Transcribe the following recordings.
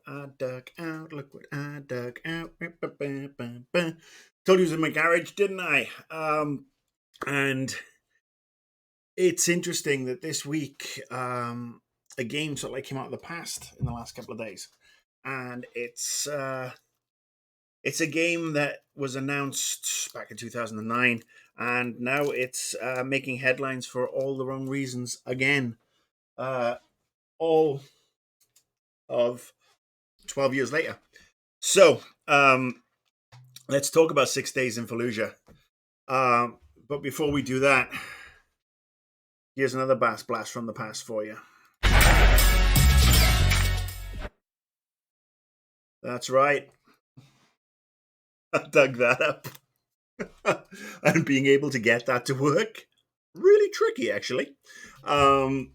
I dug out. Look what I dug out. Told you it was in my garage, didn't I? And it's interesting that this week a game sort of like came out of the past in the last couple of days, and it's a game that was announced back in 2009, and now it's making headlines for all the wrong reasons again. Uh, all of 12 years later. So let's talk about 6 Days in Fallujah. But before we do that, here's another bass blast from the past for you. That's right. I dug that up. And being able to get that to work, really tricky, actually. Um,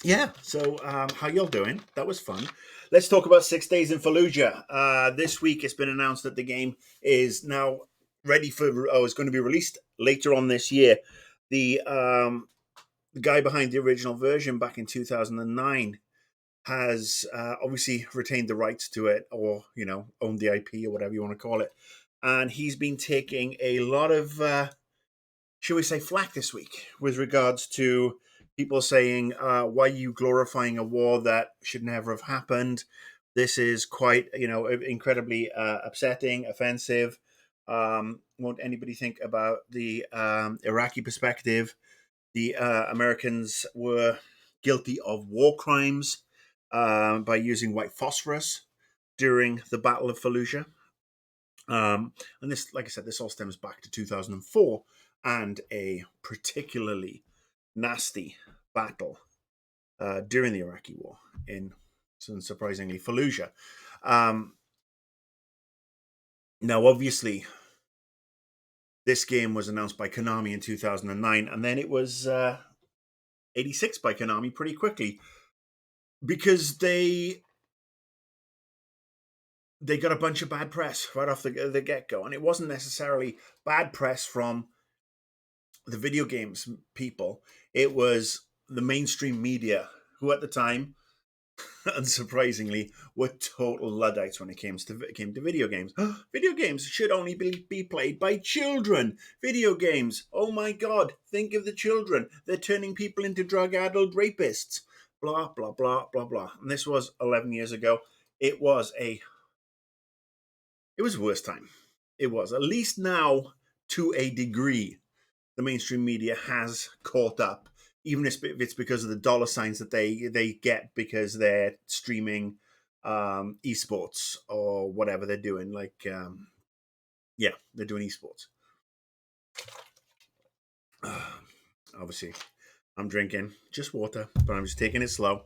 yeah, so how y'all doing? That was fun. Let's talk about 6 Days in Fallujah. This week it's been announced that the game is now ready for, is going to be released later on this year. The guy behind the original version back in 2009 has obviously retained the rights to it, or owned the IP or whatever you want to call it, and he's been taking a lot of shall we say flack this week with regards to people saying, why are you glorifying a war that should never have happened? This is quite incredibly upsetting, offensive. Won't anybody think about the Iraqi perspective? The Americans were guilty of war crimes by using white phosphorus during the Battle of Fallujah. And this, like I said, this all stems back to 2004 and a particularly nasty battle during the Iraqi war in, unsurprisingly, Fallujah. Now, obviously, this game was announced by Konami in 2009, and then it was 86 by Konami pretty quickly, because they got a bunch of bad press right off the get-go. And it wasn't necessarily bad press from the video games people. It was the mainstream media, who at the time, unsurprisingly, were total Luddites when it came to video games. Video games should only be played by children. Video games, oh my God, think of the children. They're turning people into drug-addled rapists. Blah, blah, blah, blah, blah. And this was 11 years ago. It was a worst time. It was. At least now, to a degree, the mainstream media has caught up, even if it's because of the dollar signs that they get because they're streaming esports or whatever they're doing. Like, they're doing esports. Obviously, I'm drinking just water, but I'm just taking it slow.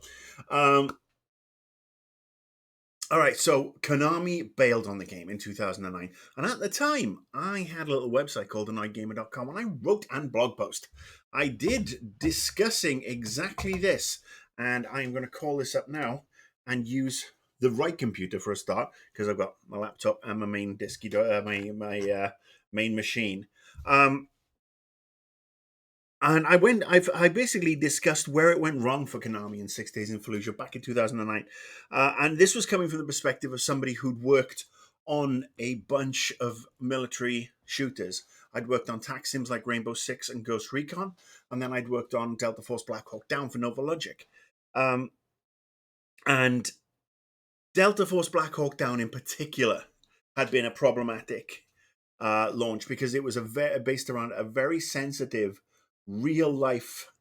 All right, so Konami bailed on the game in 2009. And at the time, I had a little website called annoyedgamer.com, and I wrote a blog post. I did, discussing exactly this. And I'm going to call this up now and use the right computer for a start, because I've got my laptop and my main my main machine. And I basically discussed where it went wrong for Konami in 6 Days in Fallujah back in 2009. And this was coming from the perspective of somebody who'd worked on a bunch of military shooters. I'd worked on tax sims like Rainbow Six and Ghost Recon, and then I'd worked on Delta Force Black Hawk Down for Nova Logic. And Delta Force Black Hawk Down in particular had been a problematic launch, because it was based around a very sensitive real life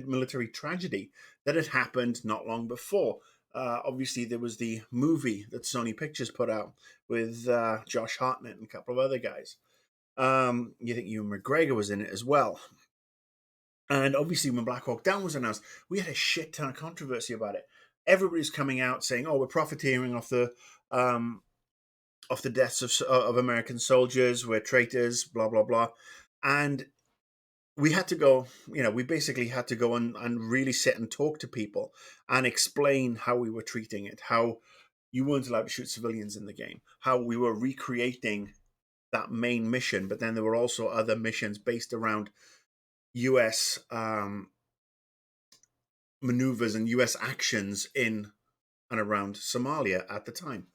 military tragedy that had happened not long before. Obviously, there was the movie that Sony Pictures put out with Josh Hartnett and a couple of other guys. You think Ewan McGregor was in it as well. And obviously, when Black Hawk Down was announced, we had a shit ton of controversy about it. Everybody's coming out saying, "Oh, we're profiteering off the deaths of American soldiers. We're traitors." Blah blah blah. And we had to go, we basically had to go and really sit and talk to people and explain how we were treating it, how you weren't allowed to shoot civilians in the game, how we were recreating that main mission, but then there were also other missions based around US maneuvers and US actions in and around Somalia at the time.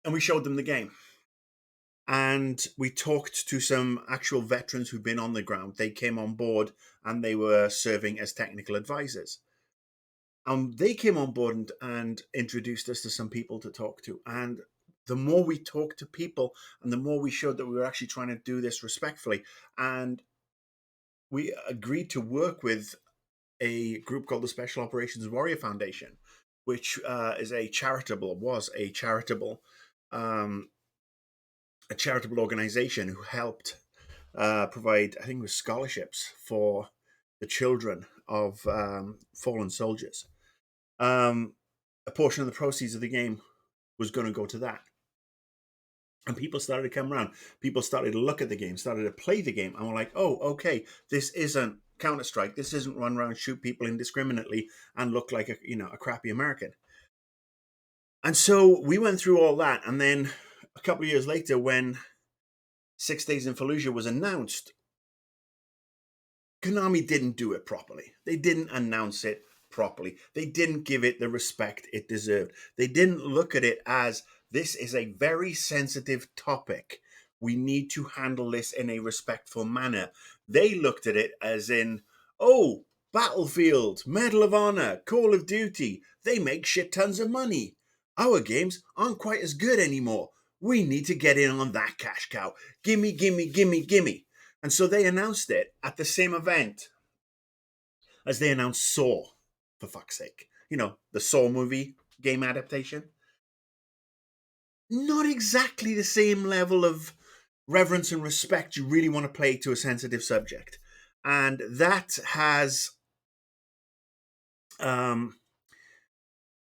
And we showed them the game. And we talked to some actual veterans who'd been on the ground. They came on board and they were serving as technical advisors. They came on board and introduced us to some people to talk to. And the more we talked to people and the more we showed that we were actually trying to do this respectfully, and we agreed to work with a group called the Special Operations Warrior Foundation, which was a um, organization who helped provide, I think it was scholarships for the children of fallen soldiers. A portion of the proceeds of the game was going to go to that. And people started to come around. People started to look at the game, started to play the game, and were like, oh, okay, this isn't Counter-Strike. This isn't run around, shoot people indiscriminately, and look like a crappy American. And so we went through all that, and then a couple of years later, when 6 Days in Fallujah was announced, Konami didn't do it properly. They didn't announce it properly. They didn't give it the respect it deserved. They didn't look at it as, this is a very sensitive topic. We need to handle this in a respectful manner. They looked at it as in, oh, Battlefield, Medal of Honor, Call of Duty, they make shit tons of money. Our games aren't quite as good anymore. We need to get in on that cash cow. Gimme, gimme, gimme, gimme. And so they announced it at the same event as they announced Saw, for fuck's sake. You know, the Saw movie game adaptation. Not exactly the same level of reverence and respect you really want to play to a sensitive subject. And that has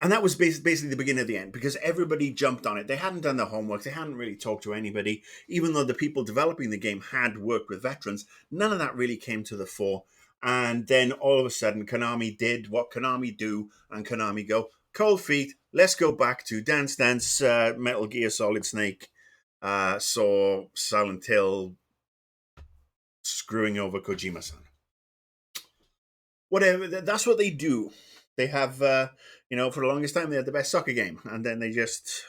and that was basically the beginning of the end, because everybody jumped on it. They hadn't done their homework. They hadn't really talked to anybody. Even though the people developing the game had worked with veterans, none of that really came to the fore. And then all of a sudden, Konami did what Konami do, and Konami go, cold feet, let's go back to Dance Dance, Metal Gear Solid Snake, Saw, Silent Hill, screwing over Kojima-san. Whatever, that's what they do. They have, for the longest time, they had the best soccer game, and then they just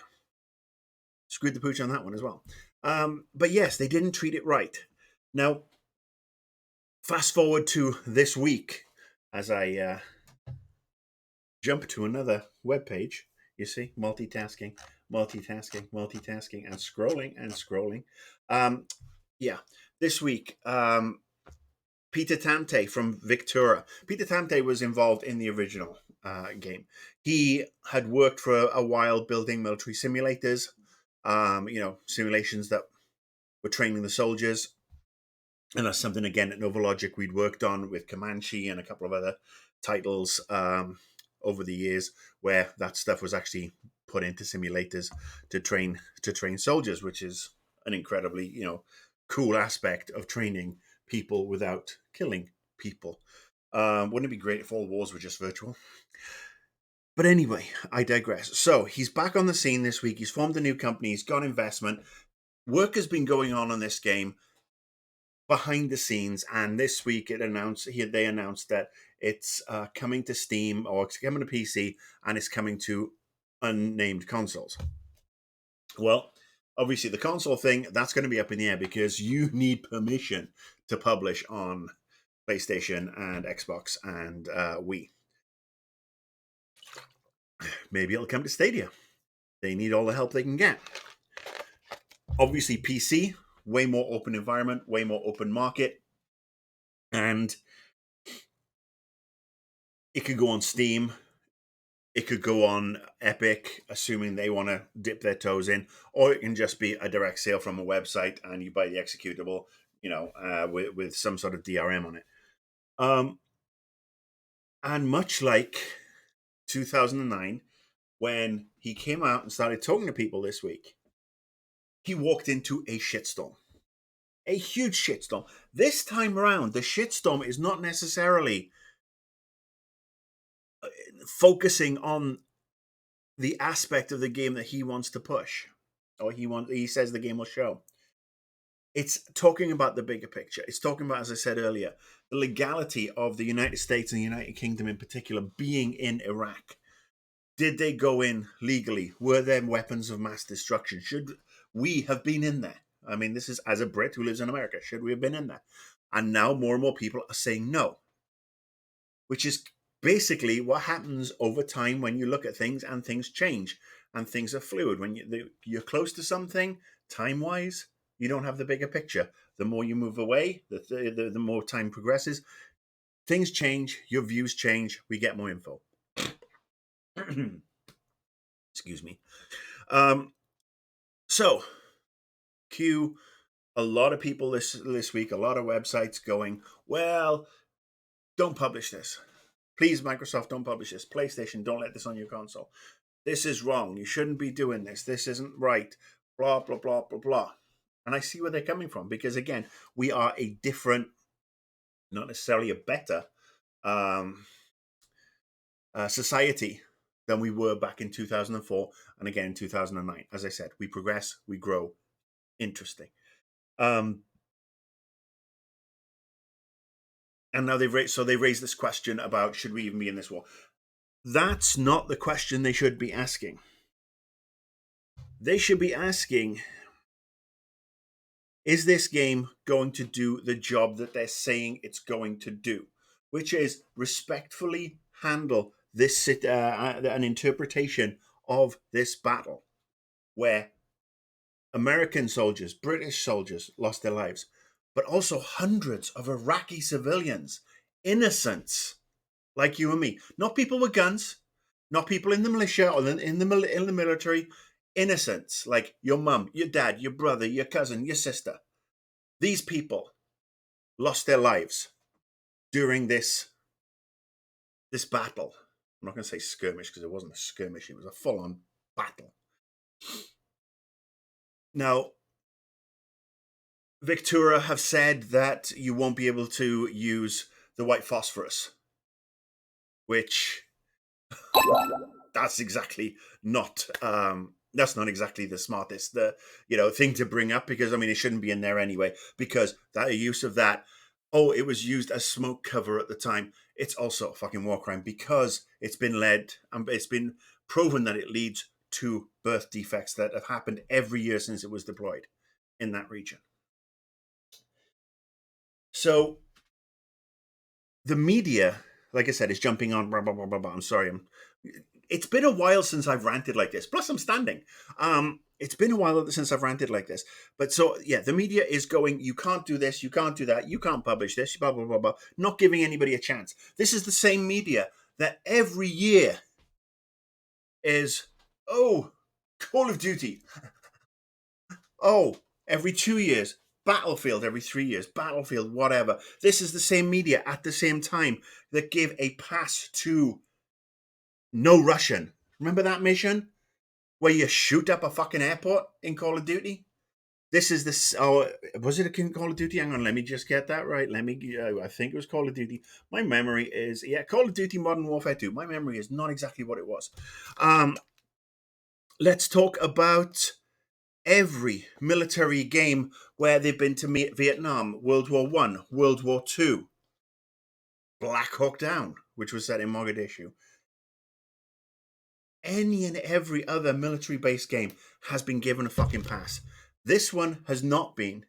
screwed the pooch on that one as well. But yes, they didn't treat it right. Now, fast forward to this week, as I jump to another web page. You see, multitasking, and scrolling. This week, Peter Tamte from Victura. Peter Tamte was involved in the original game. He had worked for a while building military simulators, simulations that were training the soldiers. And that's something, again, at Novalogic we'd worked on with Comanche and a couple of other titles over the years, where that stuff was actually put into simulators to train soldiers, which is an incredibly, cool aspect of training people without killing people. Wouldn't it be great if all wars were just virtual? But anyway, I digress. So he's back on the scene this week. He's formed a new company. He's got investment. Work has been going on this game behind the scenes, and this week they announced that it's coming to Steam, or it's coming to PC, and it's coming to unnamed consoles. Well, obviously the console thing, that's going to be up in the air, because you need permission to publish on PlayStation and Xbox and Wii. Maybe it'll come to Stadia. They need all the help they can get. Obviously PC, way more open environment, way more open market, and it could go on Steam, it could go on Epic, assuming they want to dip their toes in, or it can just be a direct sale from a website and you buy the executable, with some sort of DRM on it. And much like 2009, when he came out and started talking to people this week, he walked into a shitstorm. A huge shitstorm. This time around, the shitstorm is not necessarily focusing on the aspect of the game that he wants to push, or he says the game will show. It's talking about the bigger picture. It's talking about, as I said earlier, the legality of the United States and the United Kingdom in particular being in Iraq. Did they go in legally? Were there weapons of mass destruction? Should we have been in there? I mean, this is as a Brit who lives in America. Should we have been in there? And now more and more people are saying no, which is basically what happens over time when you look at things and things change and things are fluid. When you're close to something, time wise, you don't have the bigger picture. The more you move away, the more time progresses, things change, your views change, we get more info. Excuse me. So, cue a lot of people this week, a lot of websites going, well, don't publish this. Please, Microsoft, don't publish this. PlayStation, don't let this on your console. This is wrong. You shouldn't be doing this. This isn't right. Blah, blah, blah, blah, blah. And I see where they're coming from because, again, we are a different, not necessarily a better society than we were back in 2004 and again in 2009. As I said, we progress, we grow. Interesting. And now they raised this question about should we even be in this war? That's not the question they should be asking. They should be asking, is this game going to do the job that they're saying it's going to do? Which is respectfully handle this an interpretation of this battle where American soldiers, British soldiers lost their lives, but also hundreds of Iraqi civilians, innocents like you and me, not people with guns, not people in the militia or in the military, innocents like your mum, your dad, your brother, your cousin, your sister. These people lost their lives during this battle. I'm not going to say skirmish because it wasn't a skirmish, it was a full-on battle. Now, Victura have said that you won't be able to use the white phosphorus, which that's exactly not that's not exactly the smartest thing to bring up, because I mean it shouldn't be in there anyway, because that use of that, it was used as smoke cover at the time. It's also a fucking war crime because it's been proven that it leads to birth defects that have happened every year since it was deployed in that region. So the media, like I said, is jumping on blah, blah, blah, blah, blah. I'm sorry. It's been a while since I've ranted like this. Plus, I'm standing. It's been a while since I've ranted like this. But so, yeah, the media is going, you can't do this, you can't do that, you can't publish this, blah, blah, blah, blah. Not giving anybody a chance. This is the same media that every year is, Call of Duty. Every 2 years. Battlefield every 3 years, Battlefield, whatever. This is the same media at the same time that gave a pass to No Russian. Remember that mission where you shoot up a fucking airport in Call of Duty? This is this. Oh, was it a Call of Duty? Hang on, let me just get that right. I think it was Call of Duty. My memory is Call of Duty Modern Warfare 2. My memory is not exactly what it was. Let's talk about every military game where they've been to Vietnam, World War I, World War II, Black Hawk Down, which was set in Mogadishu. Any and every other military-based game has been given a fucking pass. This one has not been,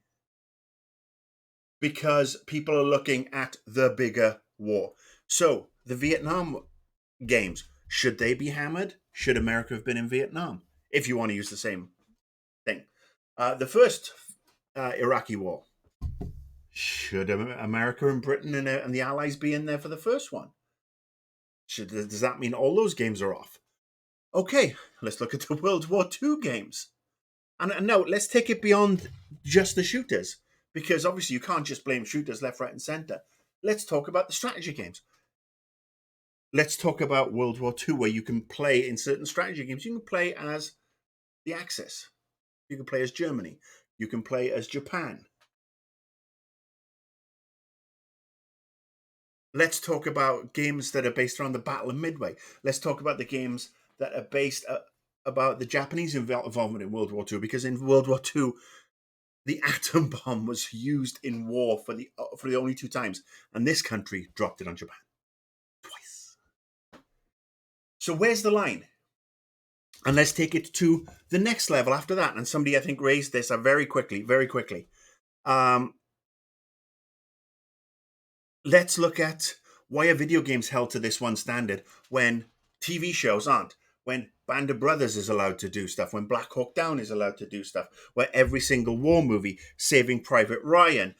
because people are looking at the bigger war. So, the Vietnam games, should they be hammered? Should America have been in Vietnam? If you want to use the same thing. The first Iraqi war, should America and Britain and the Allies be in there for the first one? Does that mean all those games are off? Okay, let's look at the World War II games. And now let's take it beyond just the shooters, because obviously you can't just blame shooters left, right, and center. Let's talk about the strategy games. Let's talk about World War II, where you can play in certain strategy games. You can play as the Axis. You can play as Germany. You can play as Japan. Let's talk about games that are based around the Battle of Midway. Let's talk about the games that are based about the Japanese involvement in World War II, because in World War II, the atom bomb was used in war for the only 2 times, and this country dropped it on Japan twice. So where's the line? And let's take it to the next level after that. And somebody, I think, raised this very quickly, very quickly. Let's look at why are video games held to this one standard when TV shows aren't? When Band of Brothers is allowed to do stuff, when Black Hawk Down is allowed to do stuff, where every single war movie, Saving Private Ryan,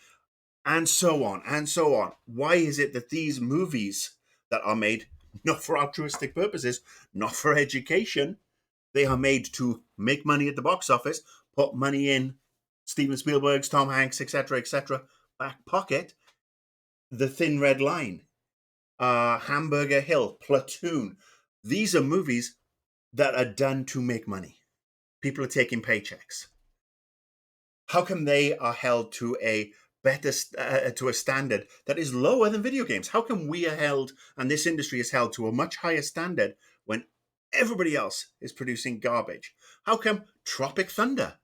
and so on, and so on. Why is it that these movies that are made not for altruistic purposes, not for education, they are made to make money at the box office, put money in Steven Spielberg's, Tom Hanks, etc., back pocket, The Thin Red Line, Hamburger Hill, Platoon. These are movies that are done to make money. People are taking paychecks. How come they are held to a better to a standard that is lower than video games? How come we are held, and this industry is held to a much higher standard when everybody else is producing garbage? How come Tropic Thunder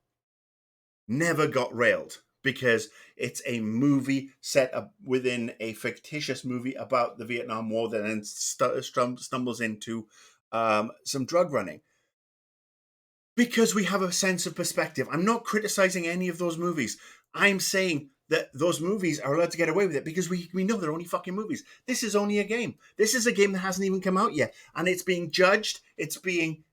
never got railed? Because it's a movie set up within a fictitious movie about the Vietnam War that then stumbles into some drug running. Because we have a sense of perspective. I'm not criticizing any of those movies. I'm saying that those movies are allowed to get away with it because we know they're only fucking movies. This is only a game. This is a game that hasn't even come out yet. And it's being judged. It's being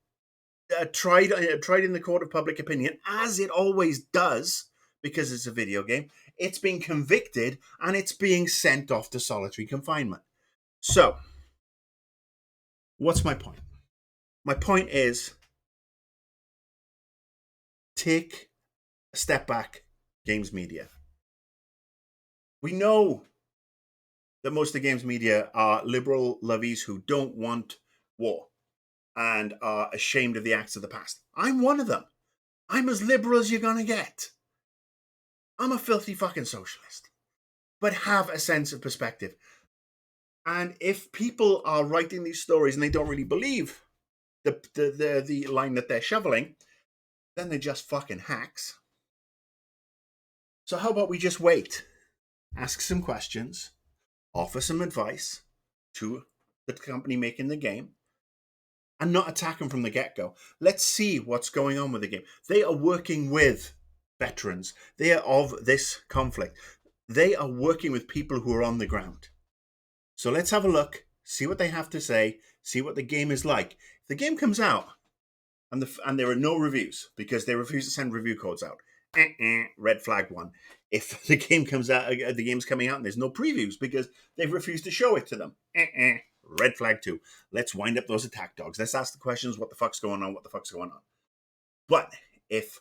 tried in the court of public opinion, as it always does, because it's a video game. It's being convicted and it's being sent off to solitary confinement. So, what's my point? My point is take a step back, games media. We know that most of the games media are liberal lovies who don't want war and are ashamed of the acts of the past. I'm one of them. I'm as liberal as you're going to get. I'm a filthy fucking socialist, but have a sense of perspective. And if people are writing these stories and they don't really believe the line that they're shoveling, then they're just fucking hacks. So how about we just wait, ask some questions, offer some advice to the company making the game, and not attack them from the get-go. Let's see what's going on with the game. They are working with veterans. They are of this conflict. They are working with people who are on the ground. So let's have a look, see what they have to say, see what the game is like. If the game comes out and there are no reviews because they refuse to send review codes out, red flag one. If the game comes out, the game's coming out and there's no previews because they've refused to show it to them, red flag two. Let's wind up those attack dogs. Let's ask the questions: what the fuck's going on? What the fuck's going on? But if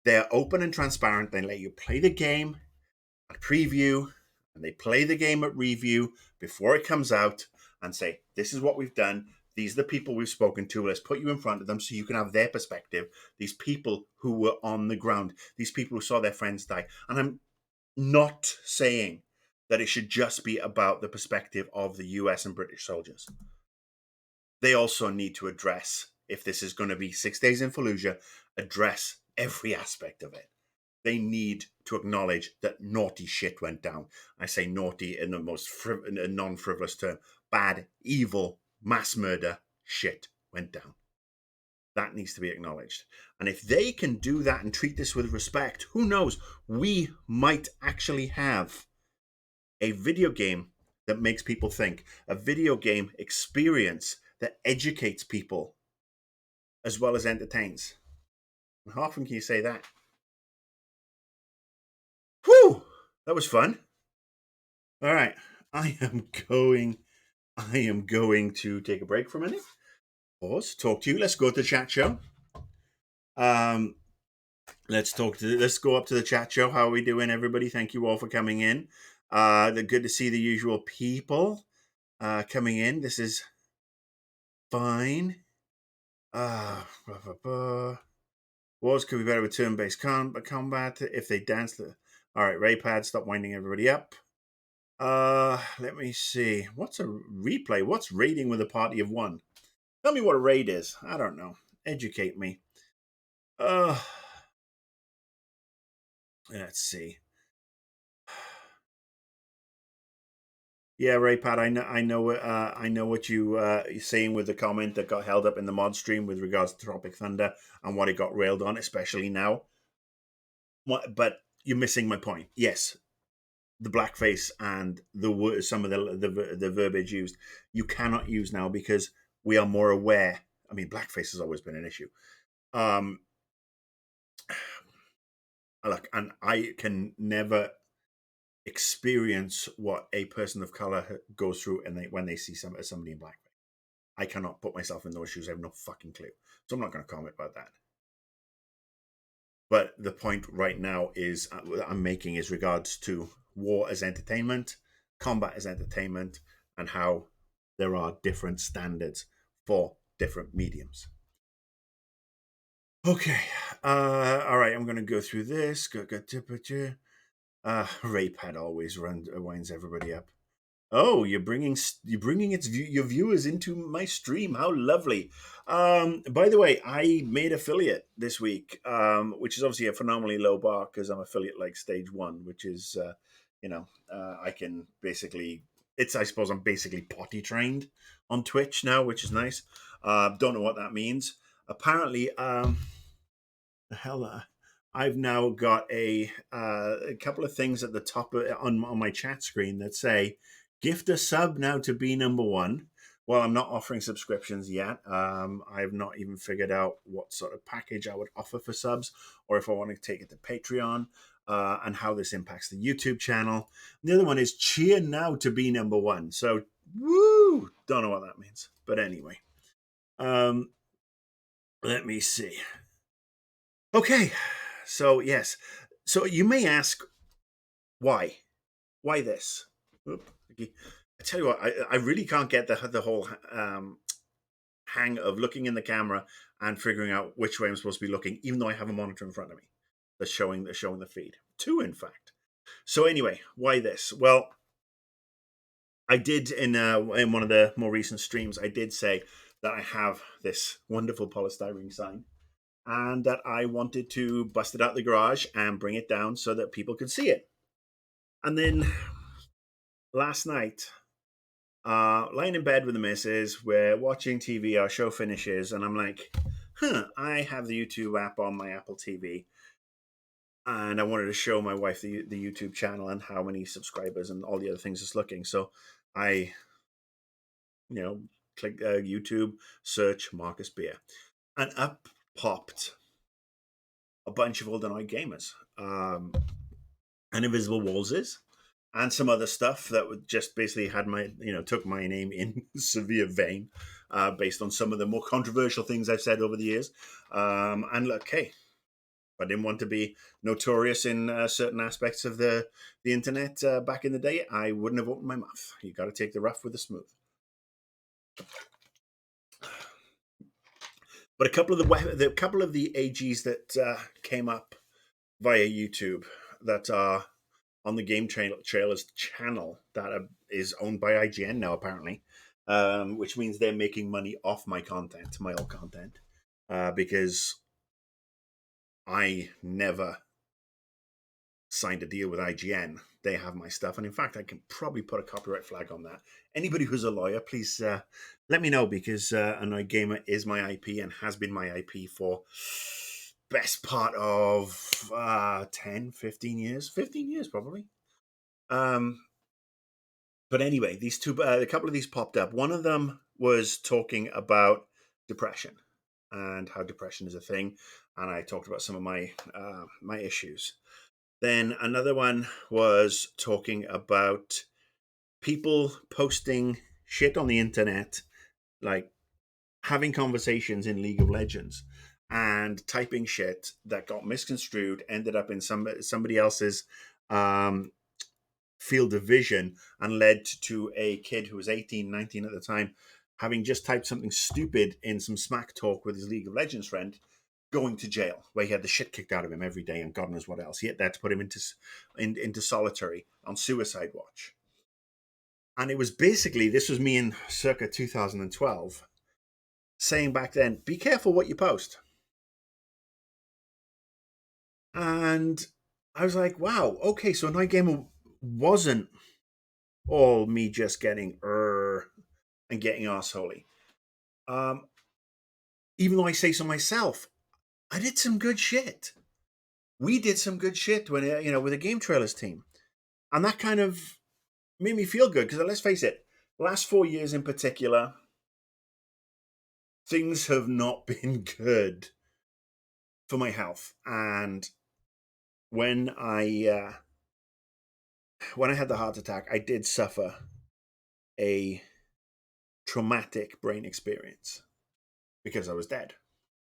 they're open and transparent, they let you play the game at preview and they play the game at review before it comes out and say, this is what we've done. These are the people we've spoken to. Let's put you in front of them so you can have their perspective. These people who were on the ground, these people who saw their friends die. And I'm not saying that it should just be about the perspective of the US and British soldiers. They also need to address, if this is going to be 6 days in Fallujah, address every aspect of it. They need to acknowledge that naughty shit went down. I say naughty in the most non-frivolous term. Bad, evil, mass murder shit went down. That needs to be acknowledged. And if they can do that and treat this with respect, who knows? We might actually have a video game that makes people think, a video game experience that educates people as well as entertains. And how often can you say that? Whew! That was fun. All right. I am going to take a break for a minute. Pause, talk to you. Let's go to the chat show. Let's go up to the chat show. How are we doing, everybody? Thank you all for coming in. They're good to see the usual people coming in. This is fine. Wars could be better with turn-based combat if they dance. All right, Raypad, stop winding everybody up. Let me see. What's a replay? What's raiding with a party of one? Tell me what a raid is. I don't know. Educate me. Let's see. Yeah, right, Pat. I know what you're saying with the comment that got held up in the mod stream with regards to Tropic Thunder and what it got railed on, especially now. But you're missing my point. Yes, the blackface and some of the verbiage used, you cannot use now because we are more aware. I mean, blackface has always been an issue. Um, look, and I can never experience what a person of color goes through, and when they see somebody in blackface. I cannot put myself in those shoes. I have no fucking clue. So I'm not going to comment about that. But the point right now is I'm making is regards to war as entertainment, combat as entertainment, and how there are different standards for different mediums. Okay. All right. I'm going to go through this. Ray Pad always winds everybody up. Oh, you're bringing your viewers into my stream. How lovely! By the way, I made affiliate this week, which is obviously a phenomenally low bar because I'm affiliate like stage one, which is I can basically it's I suppose I'm basically potty trained on Twitch now, which is nice. Don't know what that means. Apparently, the hell I've now got a couple of things at the top on my chat screen that say gift a sub now to be number one. Well, I'm not offering subscriptions yet. I've not even figured out what sort of package I would offer for subs, or if I want to take it to Patreon, and how this impacts the YouTube channel. And the other one is cheer now to be number one. So, woo! Don't know what that means, but anyway, um, let me see. Okay, so yes, so you may ask why, why this? Oop, okay. I tell you what, I really can't get the whole hang of looking in the camera and figuring out which way I'm supposed to be looking, even though I have a monitor in front of me that's showing the feed. Two, in fact. So anyway, why this? Well, I did in one of the more recent streams, I did say that I have this wonderful polystyrene sign and that I wanted to bust it out the garage and bring it down so that people could see it. And then last night, lying in bed with the missus, we're watching TV, our show finishes, and I'm like, I have the YouTube app on my Apple TV. And I wanted to show my wife the YouTube channel and how many subscribers and all the other things it's looking. So I, you know, click YouTube, search Marcus Beer, and up popped a bunch of Olden Eye gamers. And Invisible Walls is, and some other stuff that would just basically had my took my name in severe vein, based on some of the more controversial things I've said over the years. And look, hey, I didn't want to be notorious in certain aspects of the internet back in the day. I wouldn't have opened my mouth. You got to take the rough with the smooth. But a couple of the AGs that came up via YouTube that are on the Trailers channel that is owned by IGN now, apparently, which means they're making money off my content, my old content, because I never signed a deal with IGN. They have my stuff, and in fact, I can probably put a copyright flag on that. Anybody who's a lawyer, please let me know, because Annoyed Gamer is my IP and has been my IP for best part of 10, 15 years. 15 years, probably. Um, but anyway, these two, a couple of these popped up. One of them was talking about depression and how depression is a thing, and I talked about some of my issues. Then another one was talking about people posting shit on the internet, like having conversations in League of Legends and typing shit that got misconstrued, ended up in somebody else's um, field of vision, and led to a kid who was 18, 19 at the time, having just typed something stupid in some smack talk with his League of Legends friend, going to jail, where he had the shit kicked out of him every day, and God knows what else. He had to put him into solitary on suicide watch. And it was basically, this was me in circa 2012, saying back then, be careful what you post. And I was like, wow, okay, so Night Gamer wasn't all me just getting and getting arseholy. Even though I say so myself, I did some good shit. We did some good shit when with the Game Trailers team, and that kind of made me feel good because let's face it, last 4 years in particular, things have not been good for my health. And when I had the heart attack, I did suffer a traumatic brain experience because I was dead.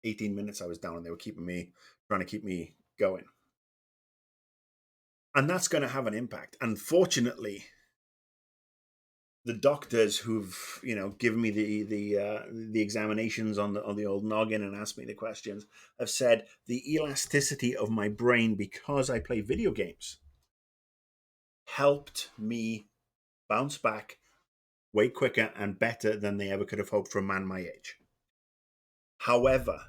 18 minutes I was down, and they were trying to keep me going. And that's going to have an impact. Unfortunately, the doctors who've given me the examinations on the old noggin and asked me the questions have said the elasticity of my brain, because I play video games, helped me bounce back way quicker and better than they ever could have hoped for a man my age. However,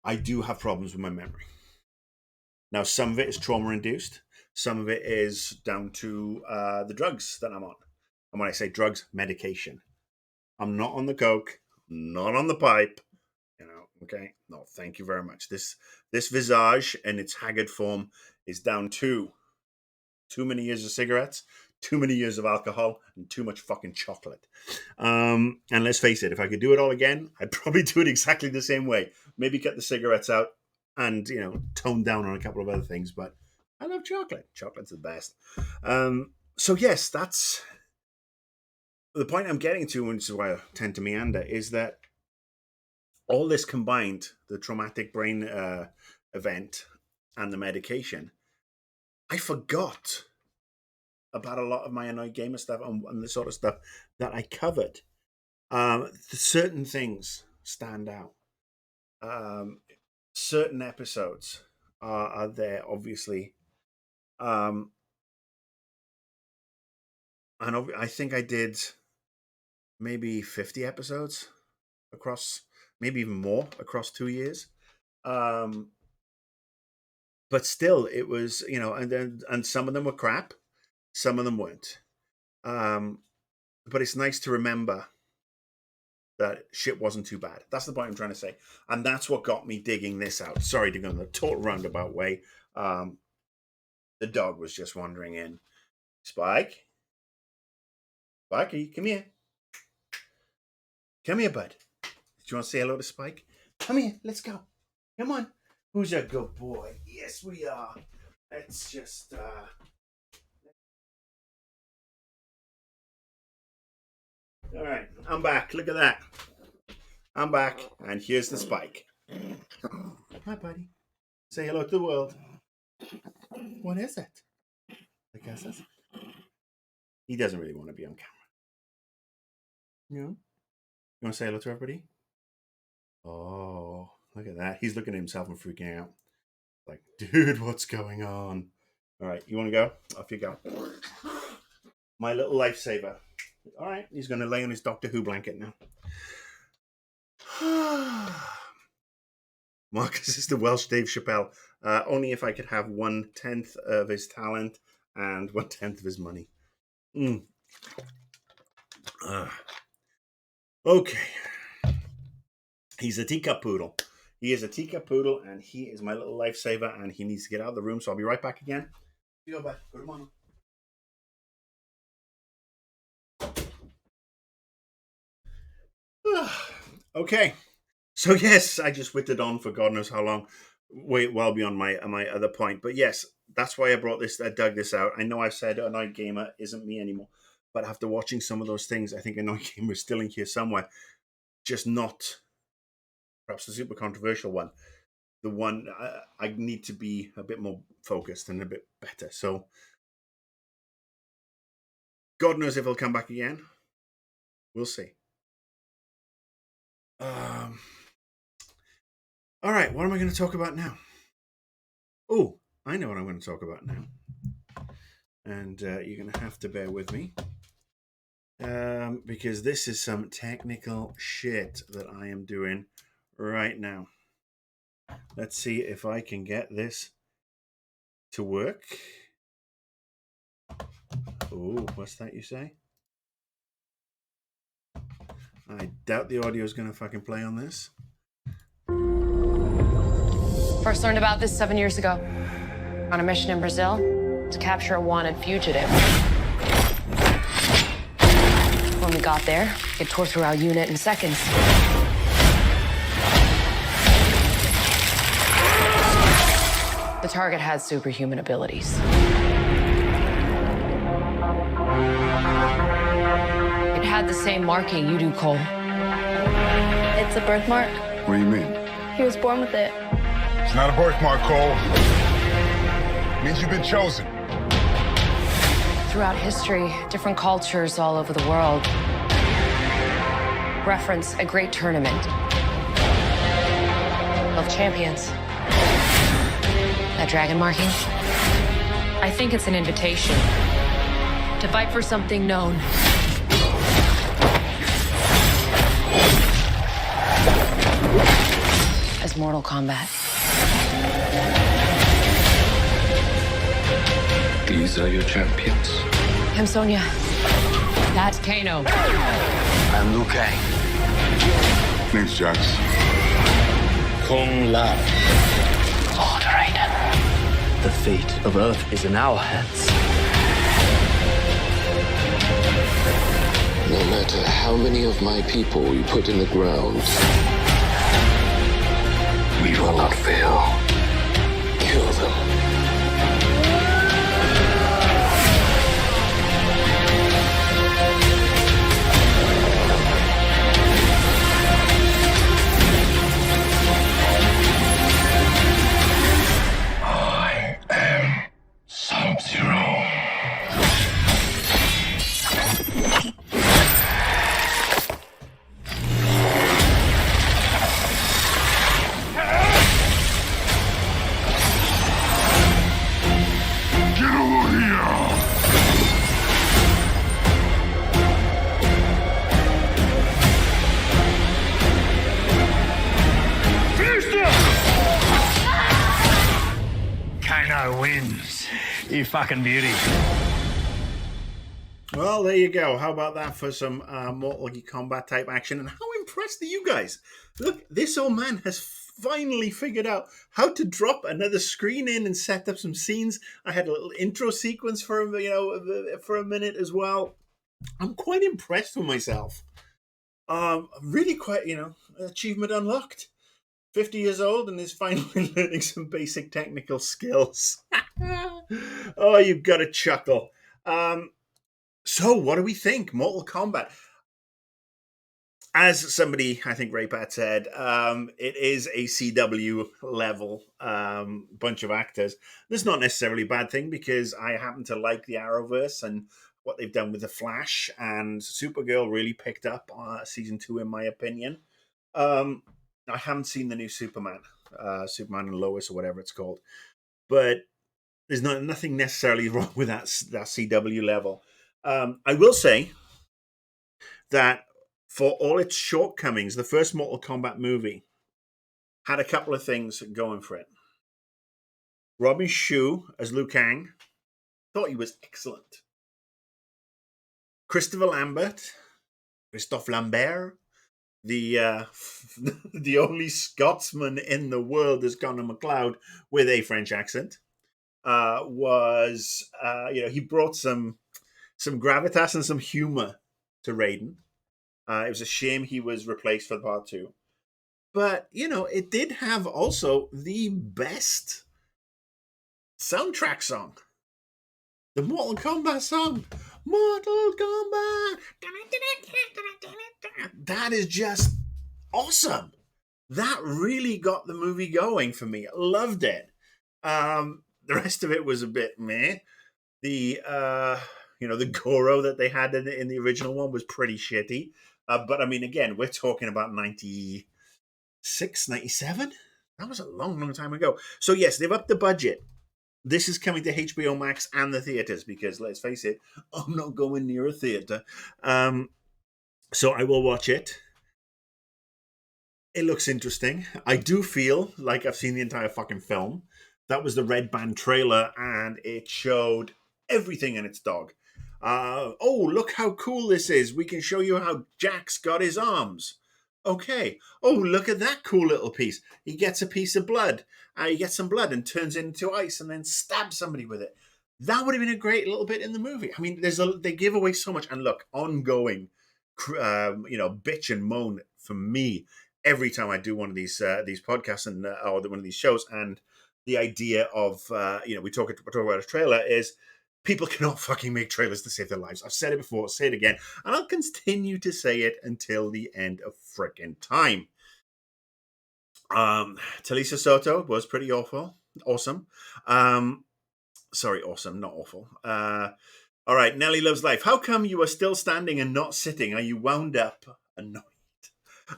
I do have problems with my memory. Now, some of it is trauma induced. Some of it is down to the drugs that I'm on. And when I say drugs, medication. I'm not on the coke, not on the pipe. Okay. No, thank you very much. This visage in its haggard form is down to too many years of cigarettes, too many years of alcohol, and too much fucking chocolate. And let's face it, if I could do it all again, I'd probably do it exactly the same way. Maybe cut the cigarettes out and tone down on a couple of other things. But I love chocolate. Chocolate's the best. So yes, that's the point I'm getting to, which is why I tend to meander, is that all this combined, the traumatic brain event and the medication, I forgot about a lot of my Annoyed Gamer stuff and the sort of stuff that I covered. Certain things stand out. Certain episodes are there, obviously. And I think I did maybe 50 episodes across, maybe even more across 2 years. But still, it was, and some of them were crap, some of them weren't. But it's nice to remember that shit wasn't too bad. That's the point I'm trying to say. And that's what got me digging this out. Sorry to go in a total roundabout way. The dog was just wandering in. Spike? Spikey, come here. Come here, bud. Do you want to say hello to Spike? Come here, let's go. Come on. Who's a good boy? Yes, we are. Let's just all right, I'm back. Look at that. I'm back, and here's the Spike. Hi, buddy. Say hello to the world. What is it? I guess that's... He doesn't really want to be on camera. You know? You want to say hello to everybody? Oh, look at that. He's looking at himself and freaking out. Like, dude, what's going on? All right, you want to go? Off you go. My little lifesaver. All right, he's going to lay on his Doctor Who blanket now. Marcus is the Welsh Dave Chappelle. Only if I could have 1/10 of his talent and 1/10 of his money. Okay. He's a teacup poodle. He is a teacup poodle, and he is my little lifesaver, and he needs to get out of the room, so I'll be right back again. Go back. Good morning. Okay. So yes, I just whittled on for God knows how long, way well beyond my other point. But yes, that's why I dug this out. I know I've said Annoyed Gamer isn't me anymore, but after watching some of those things, I think Annoyed Gamer is still in here somewhere, just not perhaps the super controversial one. The one I need to be a bit more focused and a bit better. So God knows if he'll come back again. We'll see. All right, what am I going to talk about now? Oh, I know what I'm going to talk about now. And you're going to have to bear with me. Because this is some technical shit that I am doing right now. Let's see if I can get this to work. Ooh, what's that you say? I doubt the audio is going to fucking play on this. First learned about this 7 years ago. On a mission in Brazil to capture a wanted fugitive. When we got there, it tore through our unit in seconds. The target had superhuman abilities. It had the same marking you do, Cole. It's a birthmark. What do you mean? He was born with it. It's not a birthmark, Cole. It means you've been chosen. Throughout history, different cultures all over the world reference a great tournament of champions. That dragon marking? I think it's an invitation to fight for something known. As Mortal Kombat. These are your champions. I'm Sonya. That's Kano. I'm Liu Kang. Name's Jax. Kung Lao. Lord Raiden, the fate of Earth is in our hands. No matter how many of my people you put in the ground, we will not fail. Kill them. I am Sub-Zero. Get over here! Kano wins. You fucking beauty. Well, there you go. How about that for some Mortal Kombat type action? And how impressed are you guys? Look, this old man has finally figured out how to drop another screen in and set up some scenes. I had a little intro sequence for him, for a minute as well. I'm quite impressed with myself. Really quite, achievement unlocked. 50 years old and is finally learning some basic technical skills. Oh, you've got to chuckle. So, what do we think? Mortal Kombat. As somebody, I think Raypat said, it is a CW level bunch of actors. That's not necessarily a bad thing because I happen to like the Arrowverse and what they've done with The Flash, and Supergirl really picked up season 2, in my opinion. I haven't seen the new Superman and Lois or whatever it's called, but there's nothing necessarily wrong with that CW level. I will say that for all its shortcomings, the first Mortal Kombat movie had a couple of things going for it. Robin Shou as Liu Kang, thought he was excellent. Christophe Lambert, the only Scotsman in the world as Connor McLeod with a French accent, he brought some gravitas and some humor to Raiden. It was a shame he was replaced for part 2. But, it did have also the best soundtrack song. The Mortal Kombat song. Mortal Kombat. That is just awesome. That really got the movie going for me. I loved it. The rest of it was a bit meh. The Goro that they had in the original one was pretty shitty. But I mean, again, we're talking about 96, 97? That was a long, long time ago. So yes, they've upped the budget. This is coming to HBO Max and the theaters because, let's face it, I'm not going near a theater. So I will watch it. It looks interesting. I do feel like I've seen the entire fucking film. That was the Red Band trailer, and it showed everything in its dog. Oh, look how cool this is. We can show you how Jack's got his arms. Okay. Oh, look at that cool little piece. He gets a piece of blood. He gets some blood and turns it into ice and then stabs somebody with it. That would have been a great little bit in the movie. I mean, they give away so much. And look, ongoing, bitch and moan from me every time I do one of these podcasts and or one of these shows. And the idea of we talk about a trailer is people cannot fucking make trailers to save their lives. I've said it before, I'll say it again, and I'll continue to say it until the end of frickin' time. Talisa Soto was pretty awesome. Sorry, awesome, not awful. All right, Nelly Loves Life. How come you are still standing and not sitting? Are you wound up, annoyed?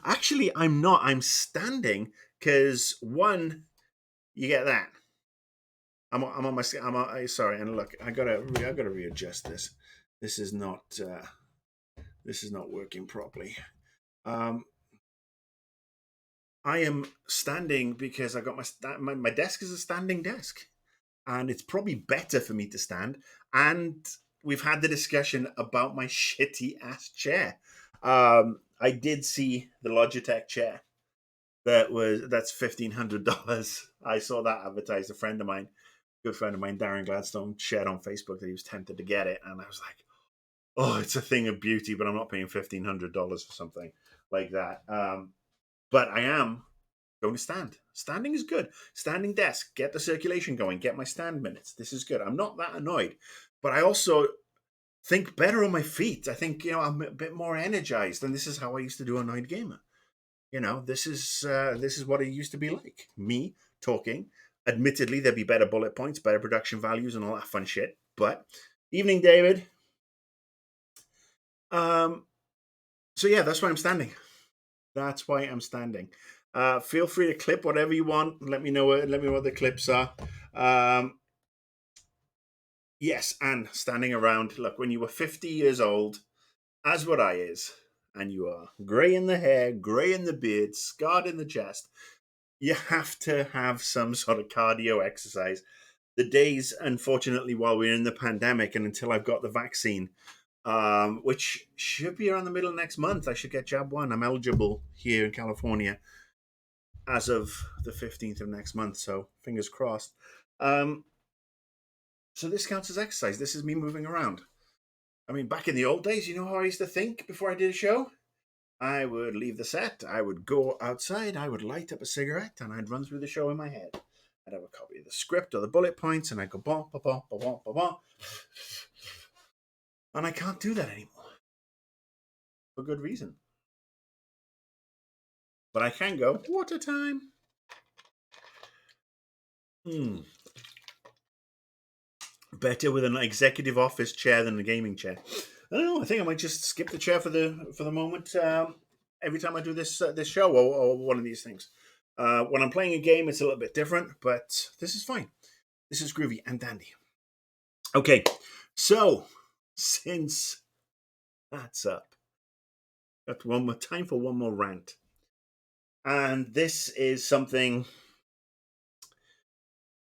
Actually, I'm not. I'm standing because one, you get that. I'm on my. Sorry, and look, I gotta readjust this. This is not working properly. I am standing because I got my desk is a standing desk, and it's probably better for me to stand. And we've had the discussion about my shitty ass chair. I did see the Logitech chair that's $1,500. I saw that advertised. A good friend of mine, Darren Gladstone, shared on Facebook that he was tempted to get it, and I was like, "Oh, it's a thing of beauty," but I'm not paying $1,500 for something like that. But I am going to stand. Standing is good. Standing desk, get the circulation going, get my stand minutes. This is good. I'm not that annoyed, but I also think better on my feet. I think I'm a bit more energized, and this is how I used to do Annoyed Gamer. This is what it used to be like. Me talking. Admittedly, there'd be better bullet points, better production values, and all that fun shit. But evening, David. So yeah, that's why I'm standing. That's why I'm standing. Feel free to clip whatever you want. Let me know what the clips are. Yes, and standing around. Look, when you were 50 years old, as what I is, and you are grey in the hair, grey in the beard, scarred in the chest, you have to have some sort of cardio exercise. The days, unfortunately, while we're in the pandemic and until I've got the vaccine, which should be around the middle of next month, I should get jab one. I'm eligible here in California as of the 15th of next month, so fingers crossed. So this counts as exercise. This is me moving around. I mean, back in the old days, you know how I used to think before I did a show? I would leave the set, I would go outside, I would light up a cigarette, and I'd run through the show in my head. I'd have a copy of the script or the bullet points, and I'd go, bah, bah, bah, bah, bah, bah, bah. And I can't do that anymore. For good reason. But I can go, water time. Better with an executive office chair than a gaming chair. I don't know. I think I might just skip the chair for the moment. Every time I do this show or one of these things. When I'm playing a game, it's a little bit different, but this is fine. This is groovy and dandy. Okay, so since that's up, got one more time for one more rant, and this is something.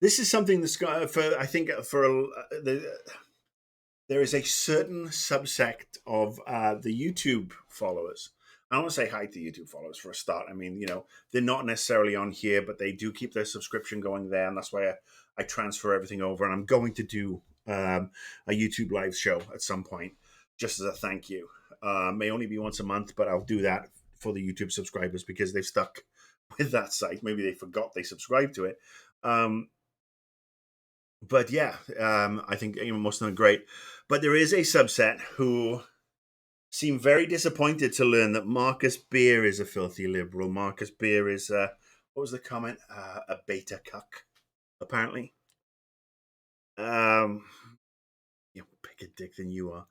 This is something that's got for I think for there is a certain subsect of the YouTube followers. I want to say hi to YouTube followers for a start. I mean, they're not necessarily on here, but they do keep their subscription going there, and that's why I transfer everything over. And I'm going to do a YouTube live show at some point, just as a thank you. May only be once a month, but I'll do that for the YouTube subscribers because they've stuck with that site. Maybe they forgot they subscribed to it. But yeah, I think most of them are great. But there is a subset who seem very disappointed to learn that Marcus Beer is a filthy liberal. Marcus Beer is, what was the comment? A beta cuck, apparently. You're bigger dick than you are.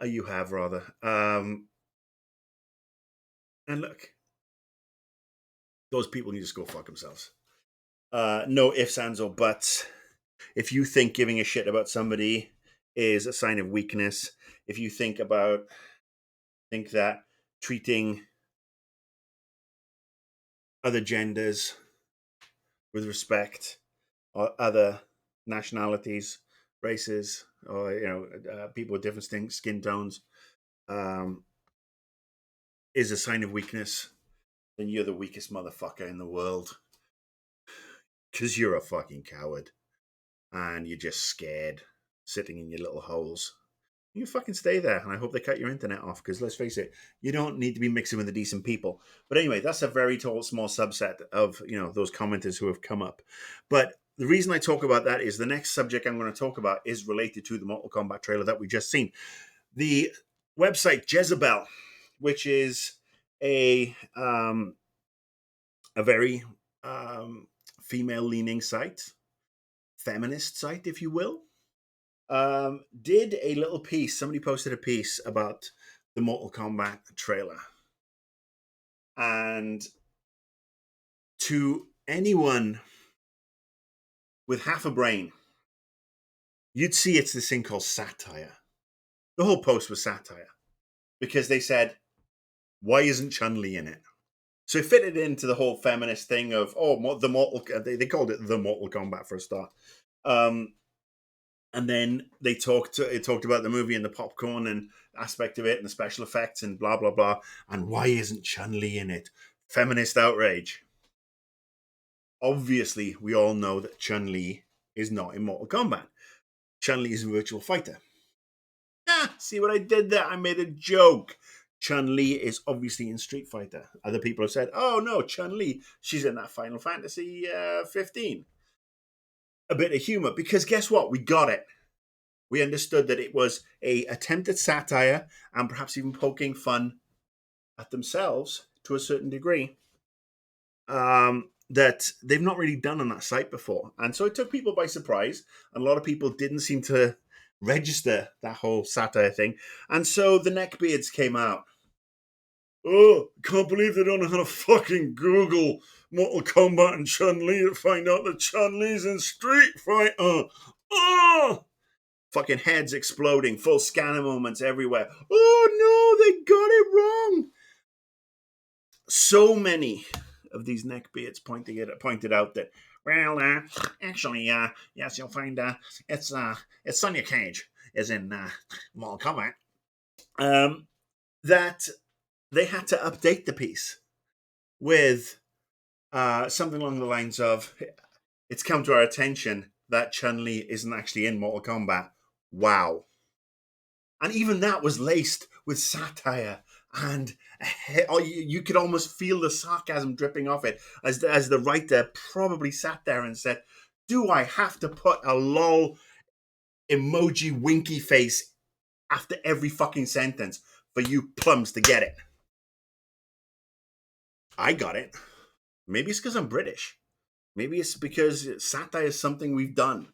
You have, rather. And look, those people need to go fuck themselves. No ifs, ands, or buts. If you think giving a shit about somebody is a sign of weakness, if you think that treating other genders with respect or other nationalities races or people with different skin tones um, is a sign of weakness, then you're the weakest motherfucker in the world because you're a fucking coward and you're just scared sitting in your little holes. You fucking stay there, and I hope they cut your internet off because let's face it, you don't need to be mixing with the decent people. But anyway, that's a very small subset of those commenters who have come up. But the reason I talk about that is the next subject I'm going to talk about is related to the Mortal Kombat trailer that we just seen. The website Jezebel, which is a very female-leaning site, feminist site, if you will. Did a little piece. Somebody posted a piece about the Mortal Kombat trailer. And to anyone with half a brain, you'd see it's this thing called satire. The whole post was satire. Because they said, why isn't Chun-Li in it? So it fitted into the whole feminist thing of, they called it the Mortal Kombat for a start. And then it talked about the movie and the popcorn and aspect of it and the special effects and blah, blah, blah. And why isn't Chun-Li in it? Feminist outrage. Obviously, we all know that Chun-Li is not in Mortal Kombat. Chun-Li is a virtual fighter. See what I did there? I made a joke. Chun-Li is obviously in Street Fighter. Other people have said, oh no, Chun-Li, she's in that Final Fantasy 15. A bit of humor, because guess what? We got it. We understood that it was a attempt at satire and perhaps even poking fun at themselves to a certain degree that they've not really done on that site before. And so it took people by surprise. And a lot of people didn't seem to register that whole satire thing. And so the neckbeards came out. Oh, can't believe they don't know how to fucking Google Mortal Kombat and Chun-Li to find out that Chun-Li's in Street Fighter. Oh! Fucking heads exploding, full scanner moments everywhere. Oh no, they got it wrong. So many of these neckbeards pointed out that, well, actually, yes, you'll find it's Sonya Cage is in Mortal Kombat. That they had to update the piece with something along the lines of, it's come to our attention that Chun-Li isn't actually in Mortal Kombat. Wow. And even that was laced with satire, and you could almost feel the sarcasm dripping off it as the writer probably sat there and said, do I have to put a lol emoji winky face after every fucking sentence for you plums to get it? I got it. Maybe it's because I'm British. Maybe it's because satire is something we've done.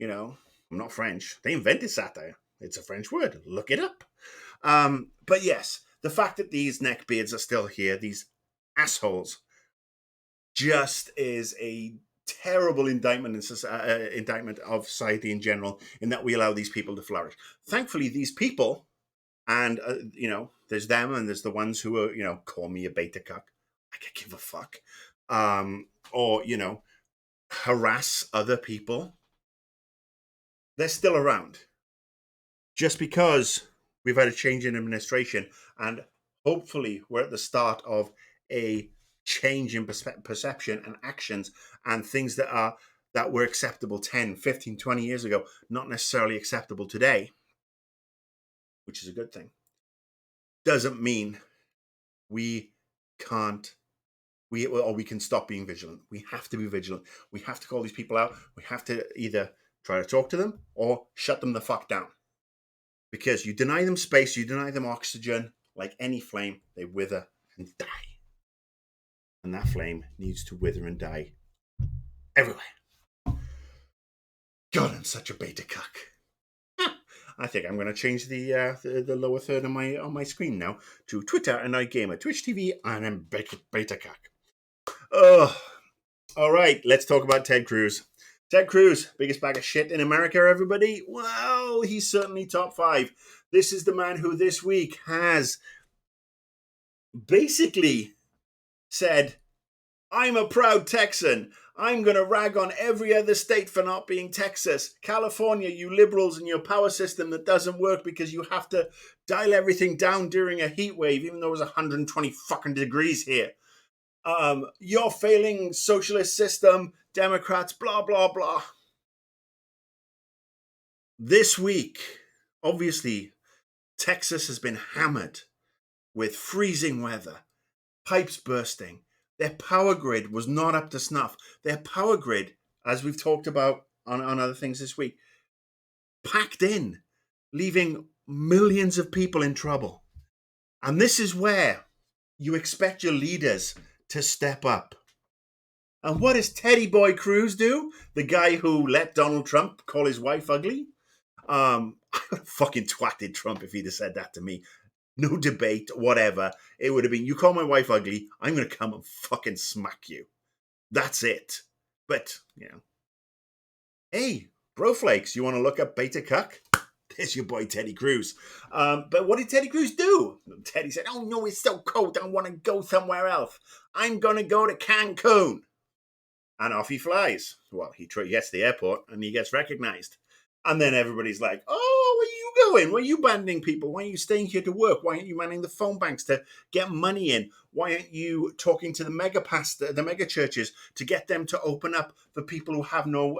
I'm not French. They invented satire. It's a French word. Look it up. But yes, the fact that these neckbeards are still here, these assholes, just is a terrible indictment of society in general, in that we allow these people to flourish. Thankfully, these people, and there's them and there's the ones who are, call me a beta cuck. I could give a fuck. Or, harass other people. They're still around. Just because we've had a change in administration and hopefully we're at the start of a change in perception and actions and things that were acceptable 10, 15, 20 years ago, not necessarily acceptable today, which is a good thing, doesn't mean we can stop being vigilant. We have to be vigilant. We have to call these people out. We have to either try to talk to them or shut them the fuck down. Because you deny them space, you deny them oxygen, like any flame, they wither and die. And that flame needs to wither and die everywhere. God, I'm such a beta cuck. I think I'm going to change the lower third on my screen now to Twitter and iGamer, Twitch TV, and I'm beta cuck. Oh, all right. Let's talk about Ted Cruz. Ted Cruz, biggest bag of shit in America, everybody. Well, he's certainly top 5. This is the man who this week has basically said, I'm a proud Texan. I'm going to rag on every other state for not being Texas. California, you liberals and your power system that doesn't work because you have to dial everything down during a heat wave, even though it was 120 fucking degrees here. Your failing socialist system, Democrats, blah, blah, blah. This week, obviously, Texas has been hammered with freezing weather, pipes bursting. Their power grid was not up to snuff. Their power grid, as we've talked about on other things this week, packed in, leaving millions of people in trouble. And this is where you expect your leaders to step up. And what does Teddy Boy Cruz do? The guy who let Donald Trump call his wife ugly? I would have fucking twatted Trump if he'd have said that to me. No debate, whatever. It would have been, you call my wife ugly, I'm going to come and fucking smack you. That's it. But, you know. Hey, Broflakes, you want to look up Beta Cuck? There's your boy Teddy Cruz. But what did Teddy Cruz do? Teddy said, oh no, it's so cold, I want to go somewhere else. I'm going to go to Cancun. And off he flies. Well, he gets to the airport and he gets recognized. And then everybody's like, oh, where are you going? Where are you abandoning people? Why are you staying here to work? Why aren't you manning the phone banks to get money in? Why aren't you talking to the mega churches to get them to open up for people who have no,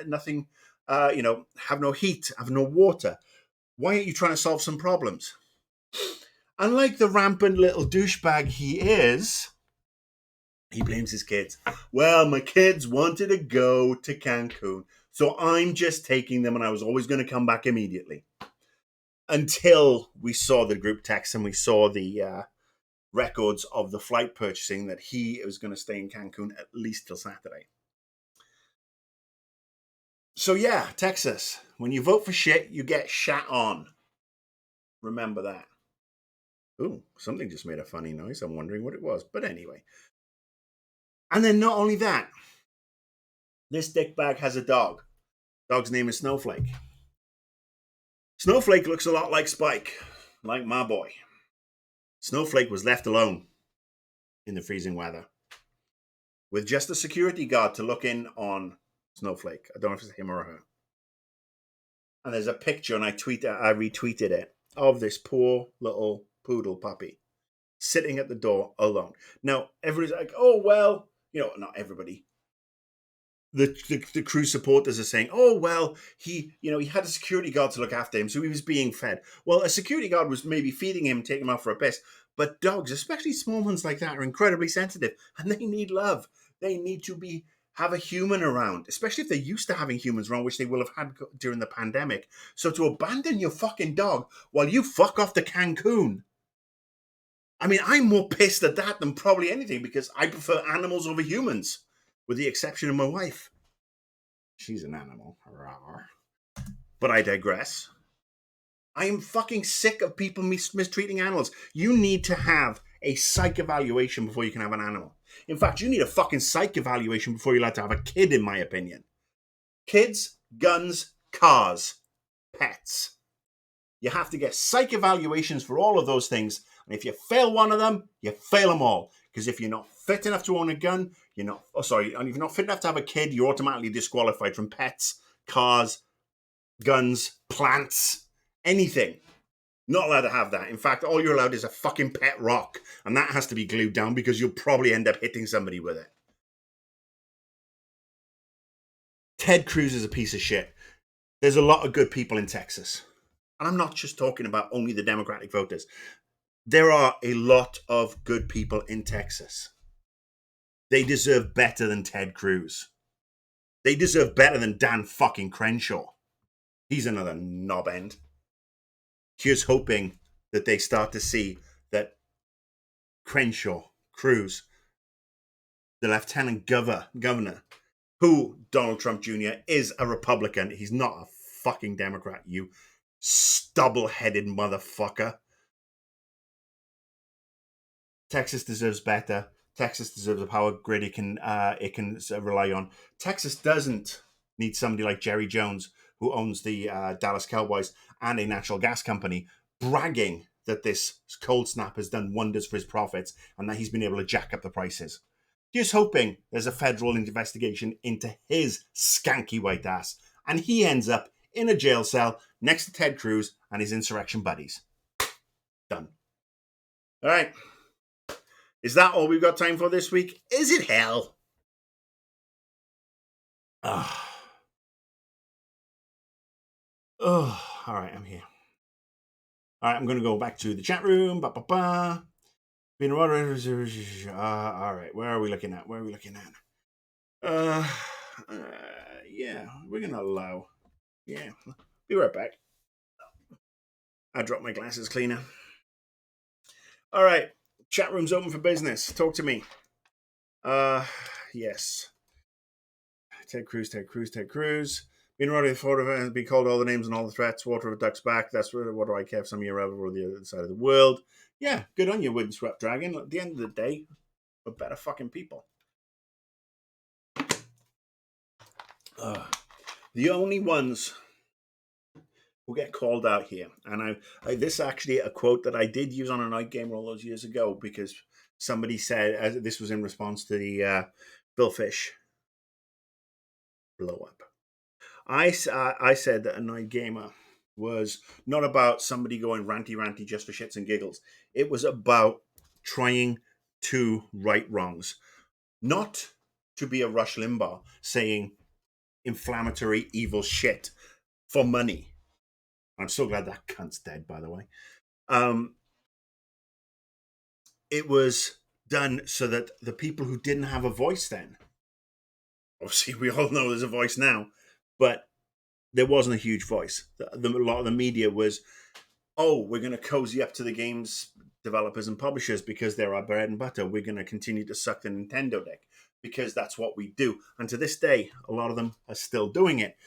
nothing, have no heat, have no water? Why aren't you trying to solve some problems? Unlike the rampant little douchebag he is, he blames his kids. Well, my kids wanted to go to Cancun, so I'm just taking them, and I was always going to come back immediately. Until we saw the group text and we saw the records of the flight purchasing that he was going to stay in Cancun at least till Saturday. So yeah, Texas, when you vote for shit, you get shat on. Remember that. Ooh, something just made a funny noise. I'm wondering what it was. But anyway. And then not only that, this dickbag has a dog. Dog's name is Snowflake. Snowflake looks a lot like Spike, like my boy. Snowflake was left alone in the freezing weather with just a security guard to look in on Snowflake. I don't know if it's him or her. And there's a picture, and I retweeted it, of this poor little poodle puppy sitting at the door alone. Now, everybody's like, oh, well, not everybody. The crew supporters are saying, oh, well, he had a security guard to look after him, so he was being fed. Well, a security guard was maybe feeding him, taking him out for a piss. But dogs, especially small ones like that, are incredibly sensitive, and they need love. They need to have a human around, especially if they're used to having humans around, which they will have had during the pandemic. So to abandon your fucking dog while you fuck off to Cancun, I mean, I'm more pissed at that than probably anything, because I prefer animals over humans, with the exception of my wife. She's an animal. But I digress. I am fucking sick of people mistreating animals. You need to have a psych evaluation before you can have an animal. In fact, you need a fucking psych evaluation before you're allowed to have a kid, in my opinion. Kids, guns, cars, pets. You have to get psych evaluations for all of those things. And if you fail one of them, you fail them all. Because if you're not fit enough to own a gun, and if you're not fit enough to have a kid, you're automatically disqualified from pets, cars, guns, plants, anything. Not allowed to have that. In fact, all you're allowed is a fucking pet rock. And that has to be glued down because you'll probably end up hitting somebody with it. Ted Cruz is a piece of shit. There's a lot of good people in Texas. And I'm not just talking about only the Democratic voters. There are a lot of good people in Texas. They deserve better than Ted Cruz. They deserve better than Dan fucking Crenshaw. He's another knobend. Here's hoping that they start to see that Crenshaw, Cruz, the lieutenant governor, who, Donald Trump Jr., is a Republican. He's not a fucking Democrat, you stubble-headed motherfucker. Texas deserves better. Texas deserves a power grid it can rely on. Texas doesn't need somebody like Jerry Jones, who owns the Dallas Cowboys and a natural gas company, bragging that this cold snap has done wonders for his profits and that he's been able to jack up the prices. Here's hoping there's a federal investigation into his skanky white ass, and he ends up in a jail cell next to Ted Cruz and his insurrection buddies. Done. All right. Is that all we've got time for this week? Is it hell? Oh, all right, I'm here. All right, I'm going to go back to the chat room. All right, where are we looking at? Yeah, we're going to allow. Yeah, be right back. I dropped my glasses cleaner. All right, chat room's open for business. Talk to me. Yes. Ted Cruz. Being ready for it and be called all the names and all the threats. Water of a duck's back. That's what do I care if some of you are over the other side of the world. Yeah, good on you, Windswept Dragon. At the end of the day, we're better fucking people. The only ones who get called out here, and this is actually a quote that I did use on a night game all those years ago because somebody said, this was in response to the Bill Fish blow up. I said that a night gamer was not about somebody going ranty just for shits and giggles. It was about trying to right wrongs, not to be a Rush Limbaugh saying inflammatory, evil shit for money. I'm so glad that cunt's dead, by the way. It was done so that the people who didn't have a voice then, obviously we all know there's a voice now, but there wasn't a huge voice. A lot of the media was, we're going to cozy up to the games developers and publishers because they're our bread and butter. We're going to continue to suck the Nintendo dick because that's what we do. And to this day, a lot of them are still doing it.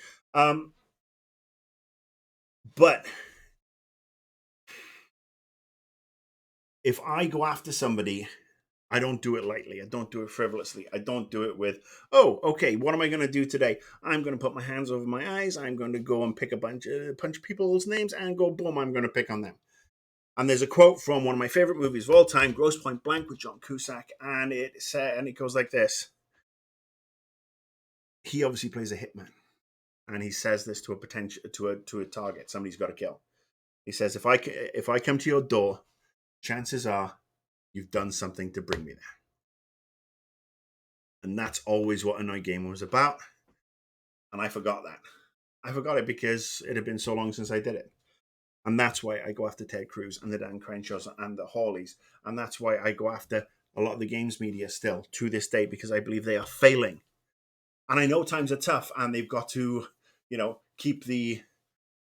But if I go after somebody, I don't do it lightly. I don't do it frivolously. I don't do it with, okay, what am I going to do today? I'm going to put my hands over my eyes. I'm going to go and pick punch people's names and go, boom, I'm going to pick on them. And there's a quote from one of my favorite movies of all time, Grosse Pointe Blank with John Cusack, and it goes like this. He obviously plays a hitman, and he says this to a target, somebody's got to kill. He says, if I come to your door, chances are you've done something to bring me there. And that's always what a night game was about. And I forgot that. I forgot it because it had been so long since I did it. And that's why I go after Ted Cruz and the Dan Crenshaws and the Hawleys. And that's why I go after a lot of the games media still to this day, because I believe they are failing. And I know times are tough and they've got to, keep the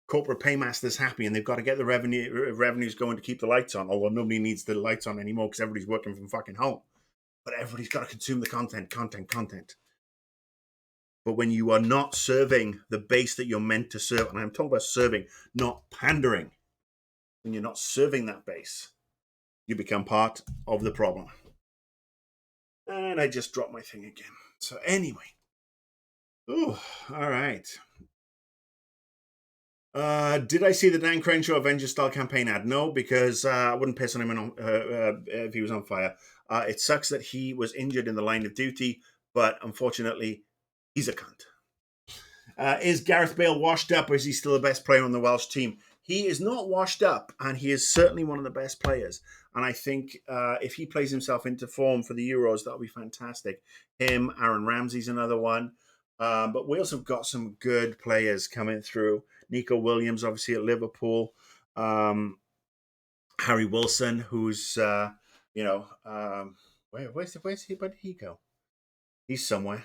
corporate paymasters happy and they've got to get the revenues going to keep the lights on, although nobody needs the lights on anymore because everybody's working from fucking home. But everybody's got to consume the content. But when you are not serving the base that you're meant to serve, and I'm talking about serving, not pandering, when you're not serving that base, you become part of the problem. And I just dropped my thing again. So anyway. All right. Did I see the Dan Crenshaw Avengers style campaign ad? No, because I wouldn't piss on him if he was on fire. It sucks that he was injured in the line of duty, but unfortunately, he's a cunt. Is Gareth Bale washed up, or is he still the best player on the Welsh team? He is not washed up, and he is certainly one of the best players. And I think if he plays himself into form for the Euros, that'll be fantastic. Him, Aaron Ramsey's another one. But Wales have got some good players coming through. Nico Williams, obviously, at Liverpool. Harry Wilson, who's, where's he? Where did he go? He's somewhere.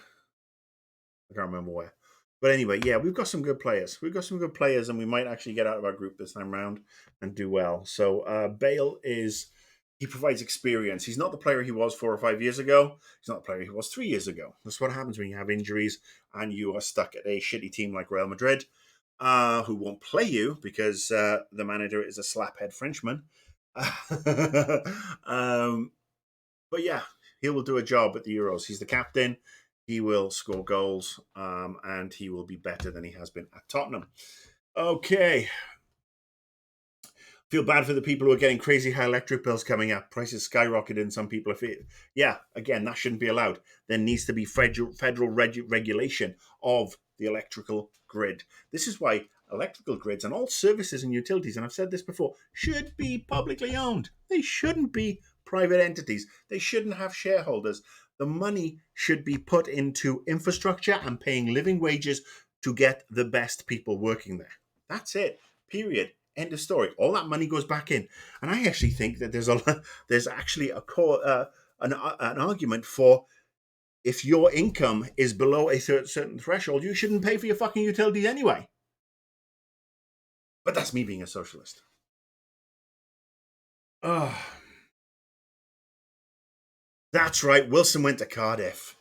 I can't remember where. But anyway, yeah, we've got some good players. And we might actually get out of our group this time round and do well. So Bale he provides experience. He's not the player he was 4 or 5 years ago. He's not the player he was 3 years ago. That's what happens when you have injuries and you are stuck at a shitty team like Real Madrid, who won't play you because the manager is a slaphead Frenchman. But yeah, he will do a job at the Euros. He's the captain. He will score goals, and he will be better than he has been at Tottenham. Okay. Feel bad for the people who are getting crazy high electric bills coming up. Prices skyrocketed and some people are yeah, again, that shouldn't be allowed. There needs to be federal regulation of the electrical grid. This is why electrical grids and all services and utilities, and I've said this before, should be publicly owned. They shouldn't be private entities. They shouldn't have shareholders. The money should be put into infrastructure and paying living wages to get the best people working there. That's it. Period. End of story. All that money goes back in, and I actually think that there's actually an argument for, if your income is below a certain threshold, you shouldn't pay for your fucking utilities anyway. But that's me being a socialist. That's right. Wilson went to Cardiff.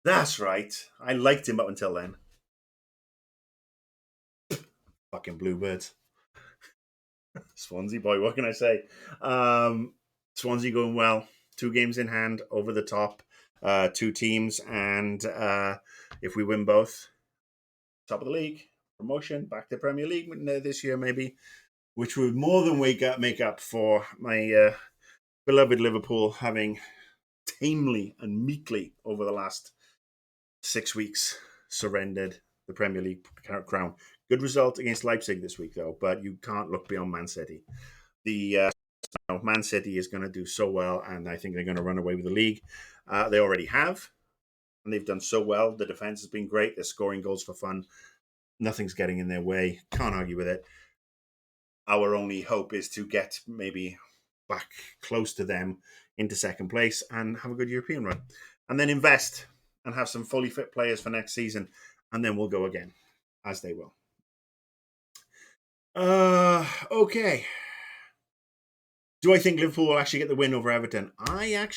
That's right. I liked him up until then. Fucking Bluebirds. Swansea boy, what can I say? Swansea going well. 2 games in hand, over the top. 2 teams, and if we win both, top of the league, promotion, back to Premier League this year maybe, which would more than make up for my beloved Liverpool having tamely and meekly over the last 6 weeks surrendered the Premier League crown. Good result against Leipzig this week, though, but you can't look beyond Man City. The Man City is going to do so well, and I think they're going to run away with the league. They already have, and they've done so well. The defense has been great. They're scoring goals for fun. Nothing's getting in their way. Can't argue with it. Our only hope is to get maybe back close to them into second place and have a good European run. And then invest and have some fully fit players for next season, and then we'll go again, as they will. Okay. Do I think Liverpool will actually get the win over Everton? I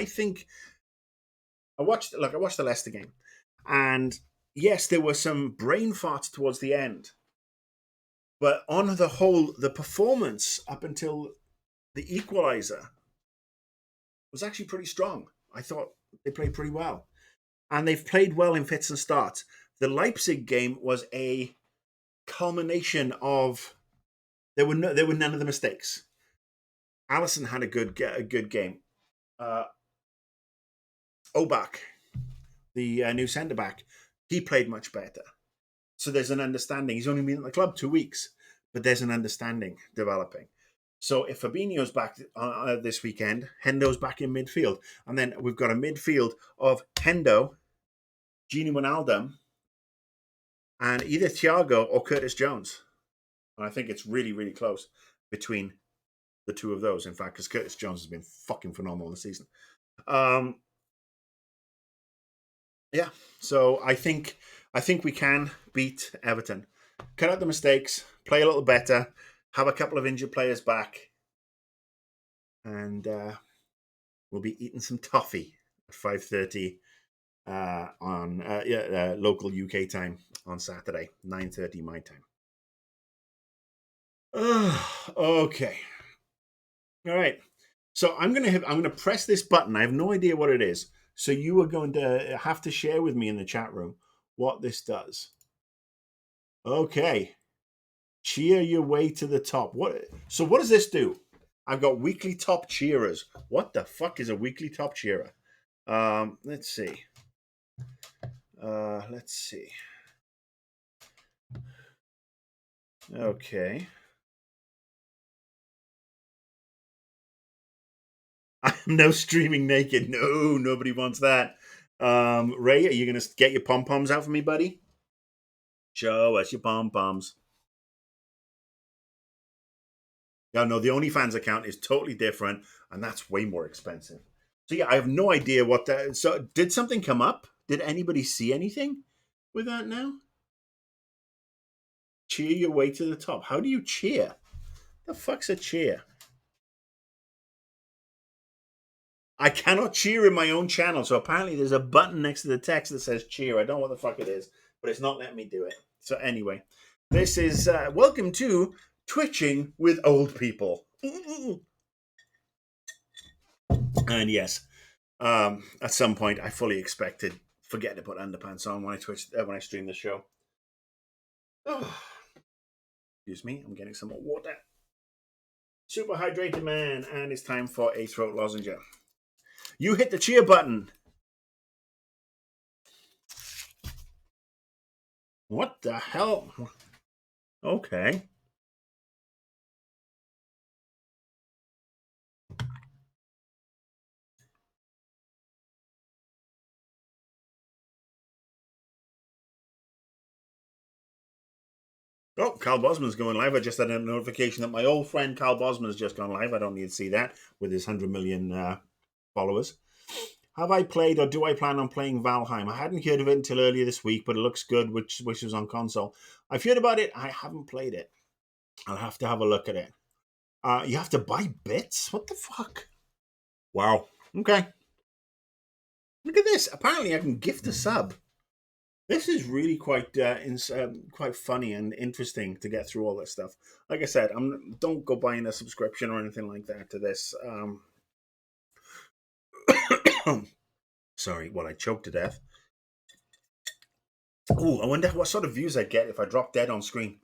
think I watched the Leicester game, and yes, there were some brain farts towards the end, but on the whole, the performance up until the equaliser was actually pretty strong. I thought they played pretty well, and they've played well in fits and starts. The Leipzig game was a culmination of there were none of the mistakes. Alisson had a good game. Oblak, the new centre back, he played much better. So there's an understanding. He's only been at the club 2 weeks, but there's an understanding developing. So if Fabinho's back this weekend, Hendo's back in midfield, and then we've got a midfield of Hendo, Gini Wijnaldum, and either Thiago or Curtis Jones. And I think it's really, really close between the two of those. In fact, because Curtis Jones has been fucking phenomenal this season. Yeah, so I think we can beat Everton. Cut out the mistakes, play a little better, have a couple of injured players back, and we'll be eating some toffee at 5:30 on local UK time on Saturday, 9:30 my time. Okay. All right. So I'm gonna press this button. I have no idea what it is. So you are going to have to share with me in the chat room what this does. Okay. Cheer your way to the top. So what does this do? I've got weekly top cheerers. What the fuck is a weekly top cheerer? Let's see. Okay. I'm no streaming naked. No, nobody wants that. Ray, are you going to get your pom-poms out for me, buddy? Show us your pom-poms. Yeah, no, the OnlyFans account is totally different, and that's way more expensive. So yeah, I have no idea what that. So did something come up? Did anybody see anything with that now? Cheer your way to the top. How do you cheer? The fuck's a cheer? I cannot cheer in my own channel, so apparently there's a button next to the text that says cheer. I don't know what the fuck it is, but it's not letting me do it. So anyway, this is welcome to Twitching with Old People. And yes, at some point I fully expected forget to put underpants on when I stream the show. Oh. Excuse me, I'm getting some more water. Super hydrated man, and it's time for a throat lozenge. You hit the cheer button. What the hell? Okay. Oh, Carl Bosman's going live. I just had a notification that my old friend Carl Bosman's just gone live. I don't need to see that with his 100 million followers. Have I played or do I plan on playing Valheim? I hadn't heard of it until earlier this week, but it looks good, which was on console. I've heard about it. I haven't played it. I'll have to have a look at it. You have to buy bits? What the fuck? Wow. Okay. Look at this. Apparently I can gift a sub. This is really quite funny and interesting to get through all this stuff. Like I said, don't go buying a subscription or anything like that to this. Sorry, well, I choked to death. Oh, I wonder what sort of views I'd get if I dropped dead on screen.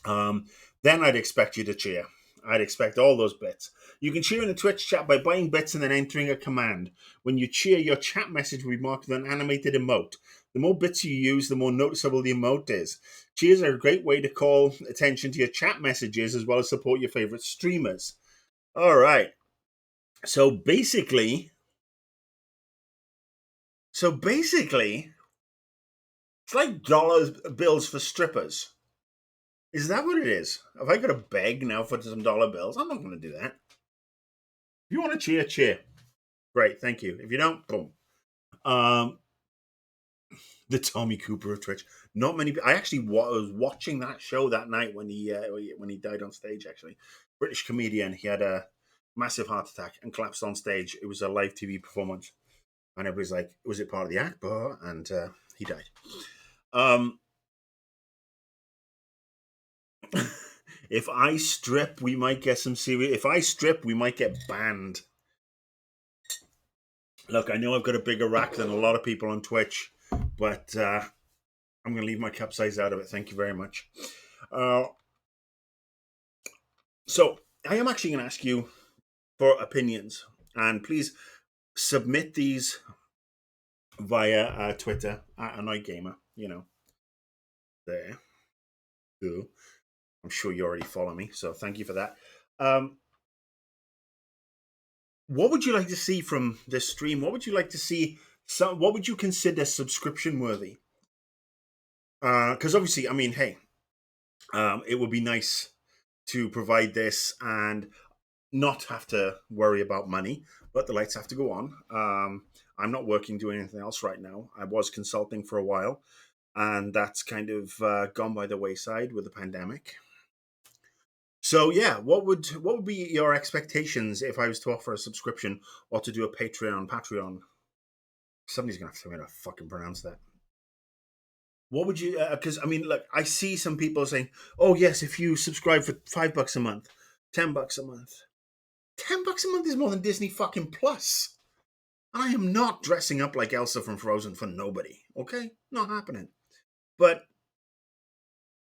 Then I'd expect you to cheer. I'd expect all those bits. You can cheer in the Twitch chat by buying bits and then entering a command. When you cheer, your chat message will be marked with an animated emote. The more bits you use, the more noticeable the emote is. Cheers are a great way to call attention to your chat messages as well as support your favorite streamers. All right. So basically, it's like dollar bills for strippers. Is that what it is? Have I got to beg now for some dollar bills? I'm not going to do that. If you want to cheer, cheer. Great, thank you. If you don't, boom. The Tommy Cooper of Twitch. Not many. I actually was watching that show that night when he died on stage. Actually, British comedian. He had a massive heart attack and collapsed on stage. It was a live TV performance, and everybody's like, "Was it part of the act?" And he died. If I strip, we might get some serious. If I strip, we might get banned. Look, I know I've got a bigger rack than a lot of people on Twitch, but I'm going to leave my cup size out of it. Thank you very much. So I am actually going to ask you for opinions, and please submit these via Twitter at Annoyed Gamer. There. Cool. I'm sure you already follow me, so thank you for that. What would you like to see from this stream? What would you like to see? What would you consider subscription worthy? Because obviously, I mean, hey, it would be nice to provide this and not have to worry about money, but the lights have to go on. I'm not working doing anything else right now. I was consulting for a while, and that's kind of gone by the wayside with the pandemic. So yeah, what would be your expectations if I was to offer a subscription or to do a Patreon? Somebody's gonna have to tell me how to fucking pronounce that. What would you? Because I mean, look, I see some people saying, "Oh yes, if you subscribe for $5 a month, $10 a month, $10 a month is more than Disney fucking Plus." And I am not dressing up like Elsa from Frozen for nobody. Okay, not happening. But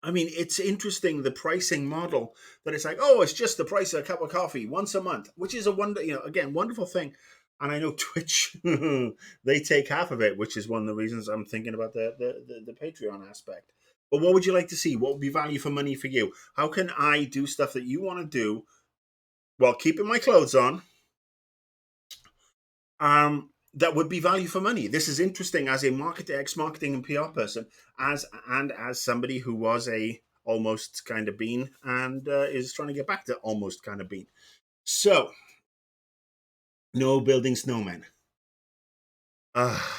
I mean, it's interesting, the pricing model, that it's like, oh, it's just the price of a cup of coffee once a month, which is a wonderful thing. And I know Twitch, they take half of it, which is one of the reasons I'm thinking about the Patreon aspect. But what would you like to see? What would be value for money for you? How can I do stuff that you want to do while keeping my clothes on? That would be value for money. This is interesting as a ex-marketing and PR person, as somebody who was a almost kind of bean and is trying to get back to almost kind of bean. So, no building snowmen.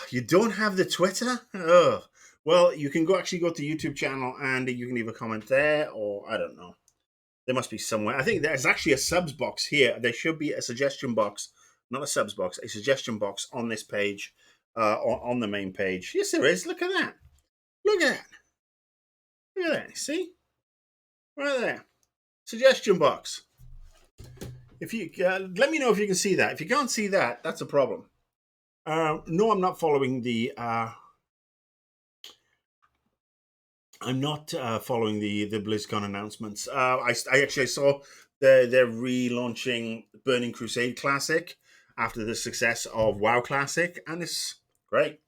You don't have the Twitter? Oh, well, you can go to YouTube channel and you can leave a comment there, or I don't know. There must be somewhere. I think there's actually a subs box here. There should be a suggestion box. Not a subs box, a suggestion box on this page, on the main page. Yes, there is. Look at that. Look at that. Look at that. See? Right there. Suggestion box. If you let me know if you can see that. If you can't see that, that's a problem. No, I'm not following the. I'm not following the BlizzCon announcements. I actually saw they're relaunching Burning Crusade Classic after the success of WoW Classic, and it's great.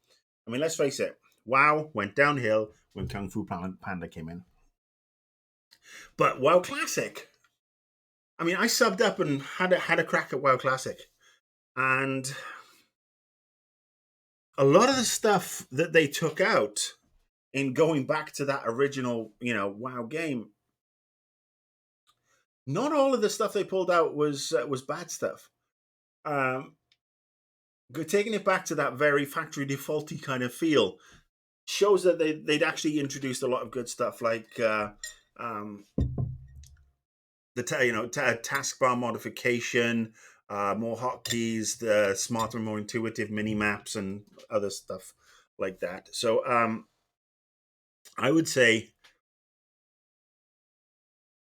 I mean, let's face it, WoW went downhill when Kung Fu Panda came in. But WoW Classic, I mean, I subbed up and had a crack at WoW Classic, and a lot of the stuff that they took out in going back to that original, WoW game, not all of the stuff they pulled out was bad stuff. Taking it back to that very factory defaulty kind of feel shows that they'd actually introduced a lot of good stuff, like the taskbar modification, more hotkeys, the smarter, more intuitive mini maps, and other stuff like that. So I would say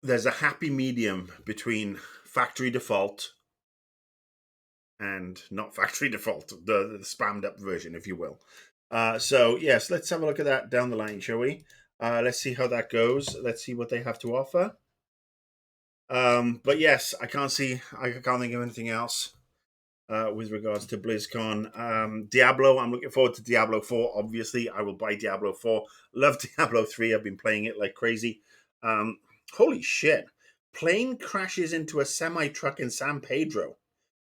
there's a happy medium between factory default and not factory default, the spammed up version, if you will. So yes, let's have a look at that down the line, shall we? Let's see how that goes. Let's see what they have to offer. But yes, I can't think of anything else with regards to BlizzCon. Diablo, I'm looking forward to Diablo 4. Obviously, I will buy Diablo 4. Love Diablo 3. I've been playing it like crazy. Holy shit. Plane crashes into a semi-truck in San Pedro.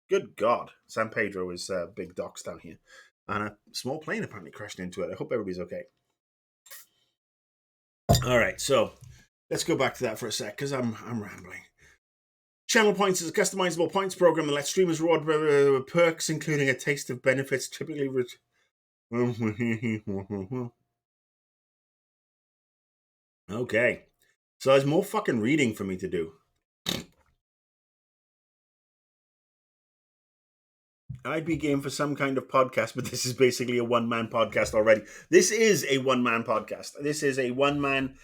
Good God. San Pedro is big docks down here. And a small plane apparently crashed into it. I hope everybody's okay. All right, so let's go back to that for a sec, because I'm rambling. Channel Points is a customizable points program that lets streamers reward perks, including a taste of benefits typically... Okay. So there's more fucking reading for me to do. I'd be game for some kind of podcast, but this is basically a one-man podcast already. This is a one-man podcast. This is a one-man...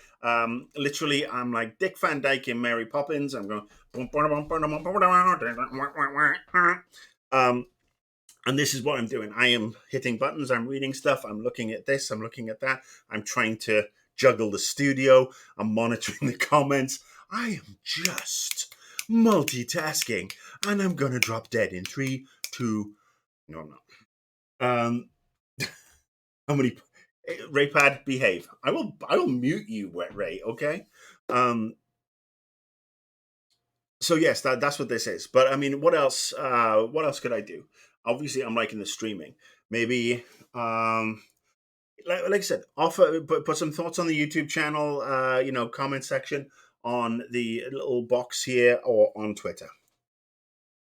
literally, I'm like Dick Van Dyke in Mary Poppins. I'm going... and this is what I'm doing. I am hitting buttons. I'm reading stuff. I'm looking at this. I'm looking at that. I'm trying to juggle the studio. I'm monitoring the comments. I am just multitasking. And I'm going to drop dead in 3, 2... No, I'm not. How many... Raypad, behave. I will mute you, Ray, okay? So yes, that's what this is. But I mean, what else could I do? Obviously, I'm liking the streaming. Maybe, like I said, put some thoughts on the YouTube channel, comment section on the little box here or on Twitter.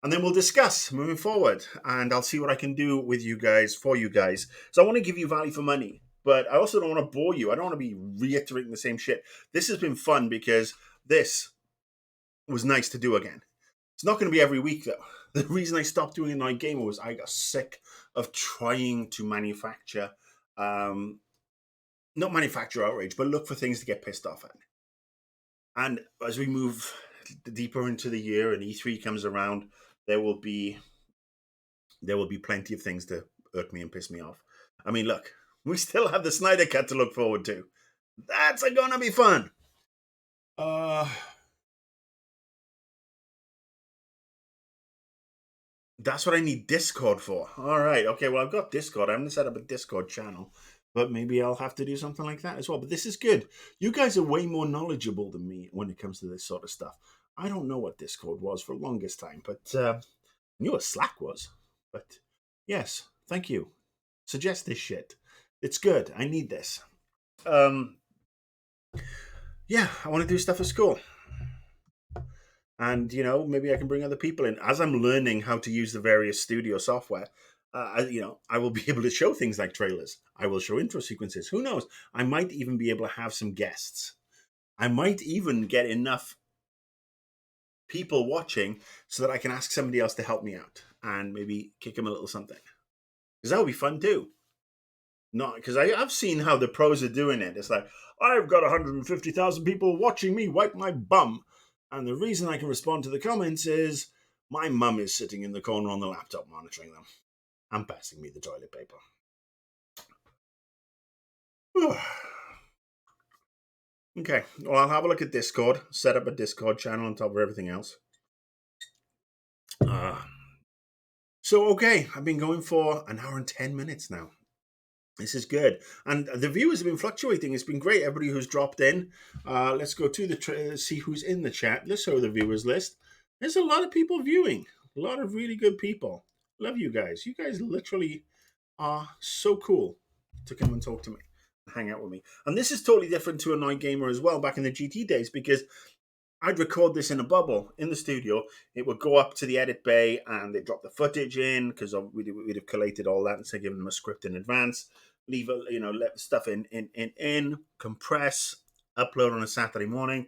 And then we'll discuss moving forward. And I'll see what I can do with you guys, for you guys. So I want to give you value for money. But I also don't want to bore you. I don't want to be reiterating the same shit. This has been fun because this was nice to do again. It's not going to be every week, though. The reason I stopped doing a Night Gamer was I got sick of trying to manufacture, not manufacture outrage, but look for things to get pissed off at. And as we move deeper into the year and E3 comes around, there will be plenty of things to irk me and piss me off. I mean, look, we still have the Snyder Cut to look forward to. That's gonna be fun. That's what I need Discord for. All right. Okay, well, I've got Discord. I haven't set up a Discord channel, but maybe I'll have to do something like that as well. But this is good. You guys are way more knowledgeable than me when it comes to this sort of stuff. I don't know what Discord was for the longest time, but I knew what Slack was. But yes, thank you. Suggest this shit. It's good. I need this. Yeah, I want to do stuff at school. And, maybe I can bring other people in. As I'm learning how to use the various studio software, I will be able to show things like trailers. I will show intro sequences. Who knows? I might even be able to have some guests. I might even get enough people watching so that I can ask somebody else to help me out and maybe kick them a little something. Because that would be fun too. Not because I've seen how the pros are doing it. It's like, I've got 150,000 people watching me wipe my bum. And the reason I can respond to the comments is my mum is sitting in the corner on the laptop monitoring them and passing me the toilet paper. Okay, well, I'll have a look at Discord, set up a Discord channel on top of everything else. Okay, I've been going for an hour and 10 minutes now. This is good. And the viewers have been fluctuating. It's been great, everybody who's dropped in. Let's go to the see who's in the chat. Let's show the viewers list. There's a lot of people viewing. A lot of really good people. Love you guys. You guys literally are so cool to come and talk to me, hang out with me. And this is totally different to Annoyed Gamer as well back in the GT days, because I'd record this in a bubble in the studio. It would go up to the edit bay and they'd drop the footage in, because we'd have collated all that and say, giving them a script in advance, leave it, let the stuff in, compress, upload on a Saturday morning.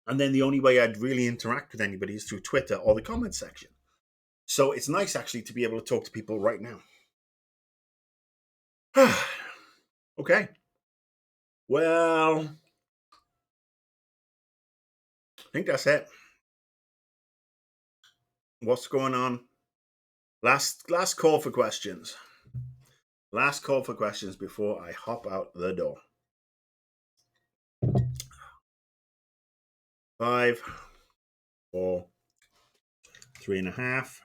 And then the only way I'd really interact with anybody is through Twitter or the comment section. So it's nice actually to be able to talk to people right now. Okay. Well, I think that's it. What's going on? Last call for questions. Last call for questions before I hop out the door. 5, 4, 3.5,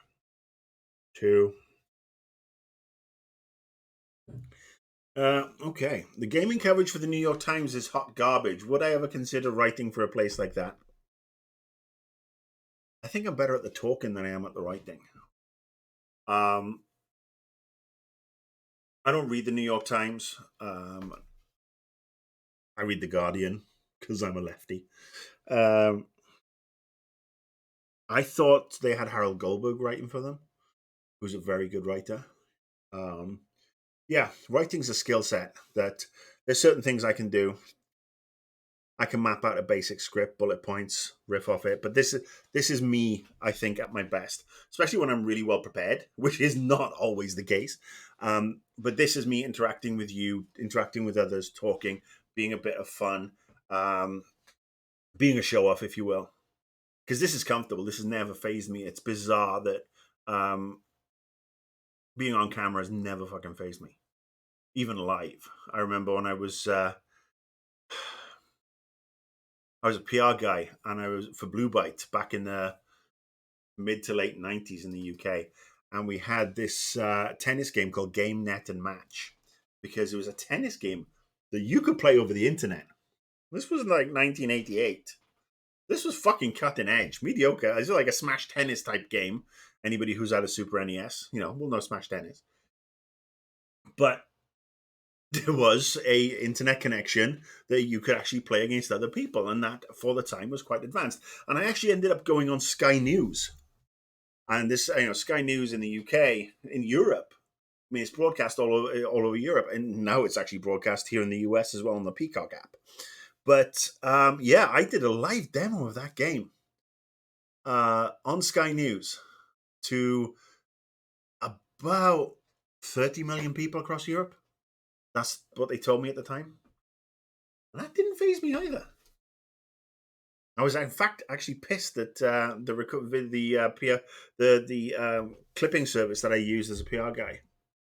2. Okay. The gaming coverage for the New York Times is hot garbage. Would I ever consider writing for a place like that? I think I'm better at the talking than I am at the writing. I don't read the New York Times. I read The Guardian because I'm a lefty. I thought they had Harold Goldberg writing for them, who's a very good writer. Yeah, writing's a skill set that there's certain things I can do. I can map out a basic script, bullet points, riff off it. But this is me, I think, at my best, especially when I'm really well prepared, which is not always the case. But this is me interacting with you, interacting with others, talking, being a bit of fun, being a show off, if you will. Because this is comfortable. This has never fazed me. It's bizarre that being on camera has never fucking fazed me, even live. I remember when I was a PR guy, and I was for Blue Byte back in the mid to late 90s in the UK, and we had this tennis game called Game Net and Match, because it was a tennis game that you could play over the internet. This was like 1988. This was fucking cutting edge, mediocre. It's like a Smash Tennis type game. Anybody who's had a Super NES, will know Smash Tennis. But there was a internet connection that you could actually play against other people, and that for the time was quite advanced. And I actually ended up going on Sky News, and this, Sky News in the UK, in Europe. I mean, it's broadcast all over Europe, and now it's actually broadcast here in the US as well on the Peacock app. But yeah, I did a live demo of that game on Sky News to about 30 million people across Europe. That's what they told me at the time. And that didn't faze me either. I was, in fact, actually pissed that the clipping service that I use as a PR guy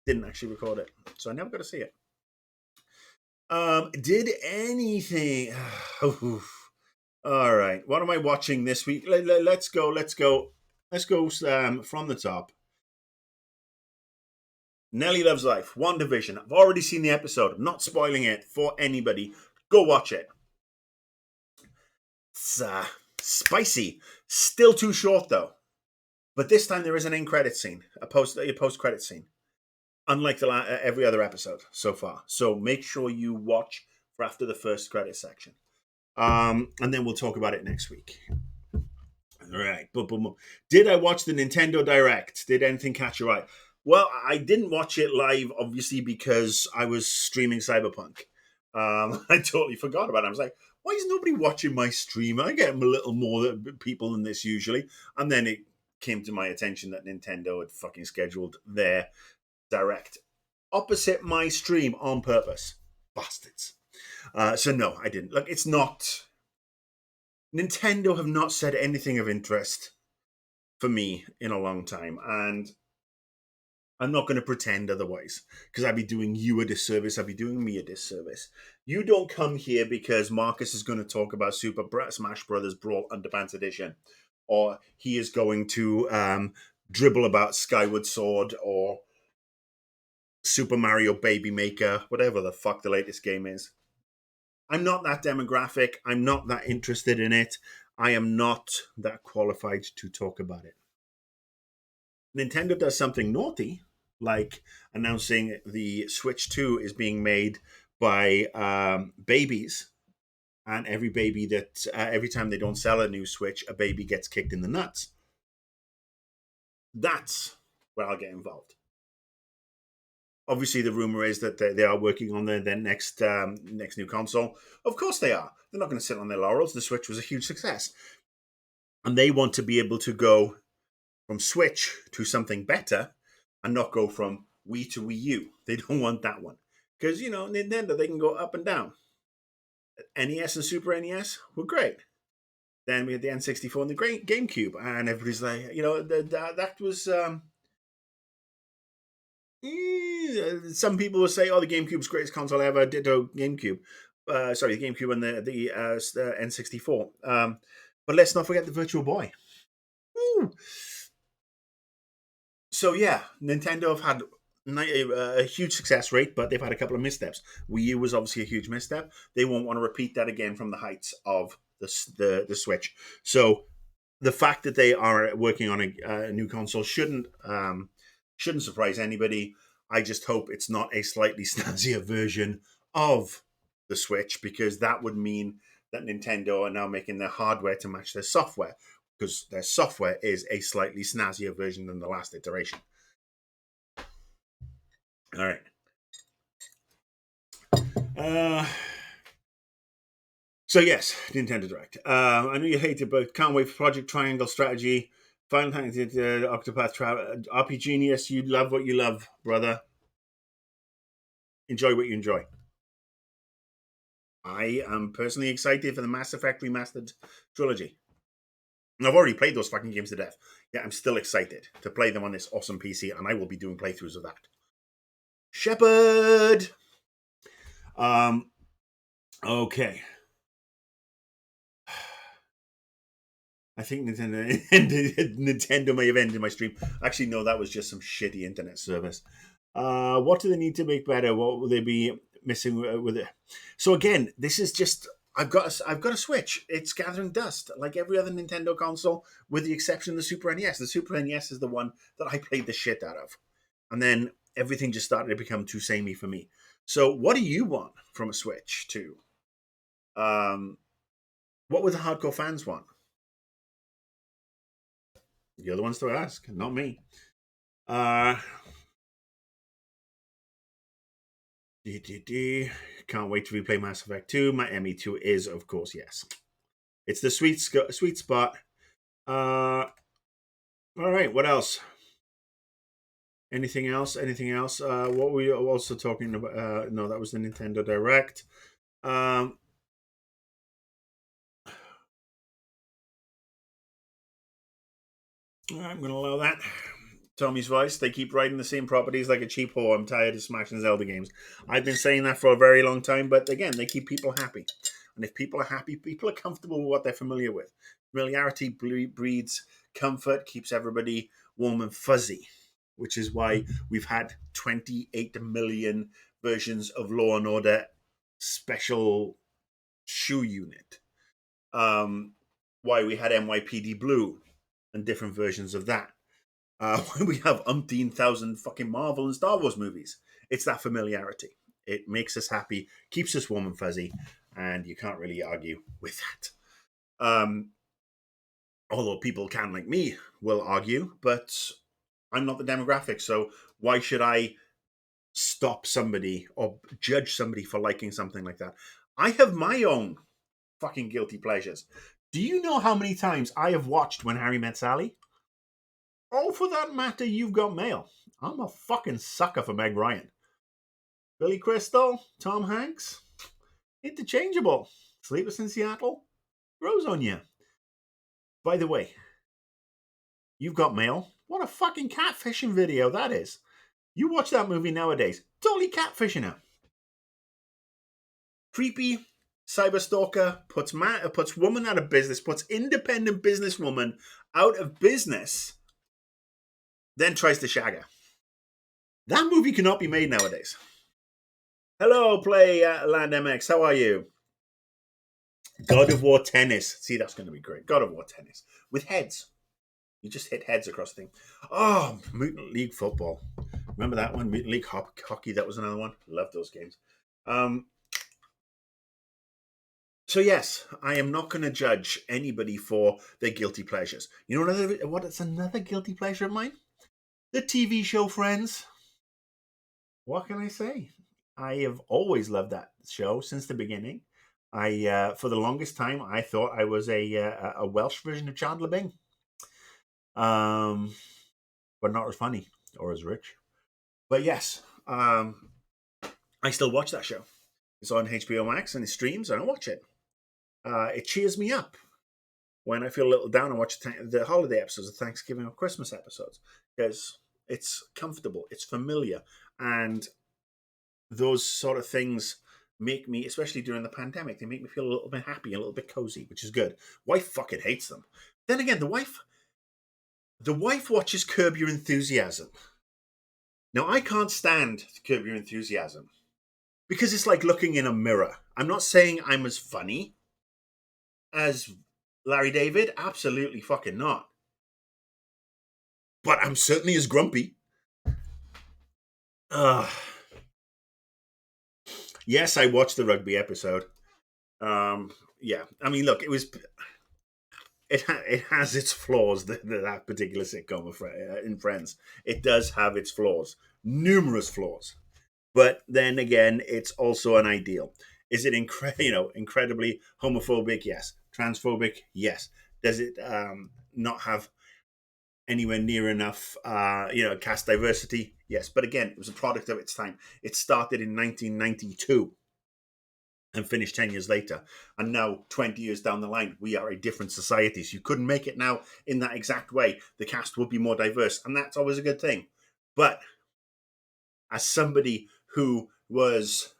didn't actually record it. So I never got to see it. Did anything... All right. What am I watching this week? Let's go from the top. Nellie Loves Life, WandaVision. I've already seen the episode. I'm not spoiling it for anybody. Go watch it. It's spicy. Still too short, though. But this time there is an end-credit scene, a post-credit scene, unlike every other episode so far. So make sure you watch for after the first credit section. And then we'll talk about it next week. All right. Did I watch the Nintendo Direct? Did anything catch your eye? Well, I didn't watch it live, obviously, because I was streaming Cyberpunk. I totally forgot about it. I was like, why is nobody watching my stream? I get a little more people than this usually. And then it came to my attention that Nintendo had fucking scheduled their Direct opposite my stream on purpose. Bastards. So no, I didn't. Look, it's not... Nintendo have not said anything of interest for me in a long time. And I'm not going to pretend otherwise, because I'd be doing you a disservice. I'd be doing me a disservice. You don't come here because Marcus is going to talk about Super Smash Brothers Brawl Underpants Edition, or he is going to dribble about Skyward Sword or Super Mario Baby Maker, whatever the fuck the latest game is. I'm not that demographic. I'm not that interested in it. I am not that qualified to talk about it. Nintendo does something naughty, like announcing the Switch 2 is being made by babies, and every baby that every time they don't sell a new Switch, a baby gets kicked in the nuts. That's where I'll get involved. Obviously, the rumor is that they are working on their next new console. Of course, they are. They're not going to sit on their laurels. The Switch was a huge success, and they want to be able to go from Switch to something better and not go from Wii to Wii U. They don't want that one. Because, Nintendo, they can go up and down. NES and Super NES were great. Then we had the N64 and the GameCube. And everybody's like, that was... some people will say, the GameCube's greatest console ever. Ditto GameCube. The GameCube and the N64. But let's not forget the Virtual Boy. Woo! So yeah, Nintendo have had a huge success rate, but they've had a couple of missteps. Wii U was obviously a huge misstep. They won't want to repeat that again from the heights of the Switch. So the fact that they are working on a new console shouldn't surprise anybody. I just hope it's not a slightly snazzier version of the Switch, because that would mean that Nintendo are now making their hardware to match their software, because their software is a slightly snazzier version than the last iteration. All right. So yes, Nintendo Direct. I know you hate it, but can't wait for Project Triangle Strategy. Final Fantasy Octopath Traveler RPG Genius. You love what you love, brother. Enjoy what you enjoy. I am personally excited for the Mass Effect Remastered trilogy. And I've already played those fucking games to death. Yeah, I'm still excited to play them on this awesome PC, and I will be doing playthroughs of that. Shepard! Okay. I think Nintendo may have ended my stream. Actually, no, that was just some shitty internet service. What do they need to make better? What will they be missing with it? So again, this is just... I've got a Switch. It's gathering dust, like every other Nintendo console, with the exception of the Super NES. The Super NES is the one that I played the shit out of. And then everything just started to become too samey for me. So what do you want from a Switch 2? What would the hardcore fans want? You're the ones to ask, not me. Can't wait to replay Mass Effect 2. My ME2 is, of course, yes. It's the sweet spot. All right, what else? Anything else? What were you also talking about? No, that was the Nintendo Direct. I'm going to allow that. Tommy's voice. They keep writing the same properties like a cheap whore. I'm tired of smashing Zelda games. I've been saying that for a very long time, but again, they keep people happy. And if people are happy, people are comfortable with what they're familiar with. Familiarity breeds comfort, keeps everybody warm and fuzzy, which is why we've had 28 million versions of Law and Order Special Shoe Unit. Why we had NYPD Blue and different versions of that. We have umpteen thousand fucking Marvel and Star Wars movies. It's that familiarity. It makes us happy, keeps us warm and fuzzy, and you can't really argue with that. Although people can, like me, will argue, but I'm not the demographic, so why should I stop somebody or judge somebody for liking something like that? I have my own fucking guilty pleasures. Do you know how many times I have watched When Harry Met Sally? Oh, for that matter, You've Got Mail. I'm a fucking sucker for Meg Ryan. Billy Crystal, Tom Hanks, interchangeable. Sleepless in Seattle, grows on you. By the way, You've Got Mail. What a fucking catfishing video that is. You watch that movie nowadays, totally catfishing her. Creepy cyber stalker puts woman out of business, puts independent businesswoman out of business, then tries to shag her. That movie cannot be made nowadays. Hello, Play Land MX. How are you? God of War tennis. See, that's going to be great. God of War tennis with heads. You just hit heads across the thing. Oh, Mutant League football. Remember that one? Mutant League hockey. That was another one. Love those games. So yes, I am not going to judge anybody for their guilty pleasures. You know what? It's another guilty pleasure of mine. The TV show Friends. What can I say? I have always loved that show since the beginning. For the longest time, I thought I was a Welsh version of Chandler Bing, but not as funny or as rich. But yes, I still watch that show. It's on HBO Max and it streams, and I watch it. It cheers me up when I feel a little down and watch the holiday episodes, the Thanksgiving or Christmas episodes, because it's comfortable, it's familiar, and those sort of things make me, especially during the pandemic, they make me feel a little bit happy, a little bit cozy, which is good. Wife fucking hates them. Then again, the wife watches Curb Your Enthusiasm. Now, I can't stand Curb Your Enthusiasm because it's like looking in a mirror. I'm not saying I'm as funny as Larry David. Absolutely fucking not. But I'm certainly as grumpy. Yes, I watched the rugby episode. Yeah, I mean, look, it has its flaws. That particular sitcom in Friends, it does have its flaws, numerous flaws. But then again, it's also an ideal. Is it incredibly homophobic? Yes. Transphobic? Yes. Does it not have anywhere near enough cast diversity? Yes. But again, it was a product of its time. It started in 1992 and finished 10 years later. And now, 20 years down the line, we are a different society. So you couldn't make it now in that exact way. The cast would be more diverse, and that's always a good thing. But as somebody who was,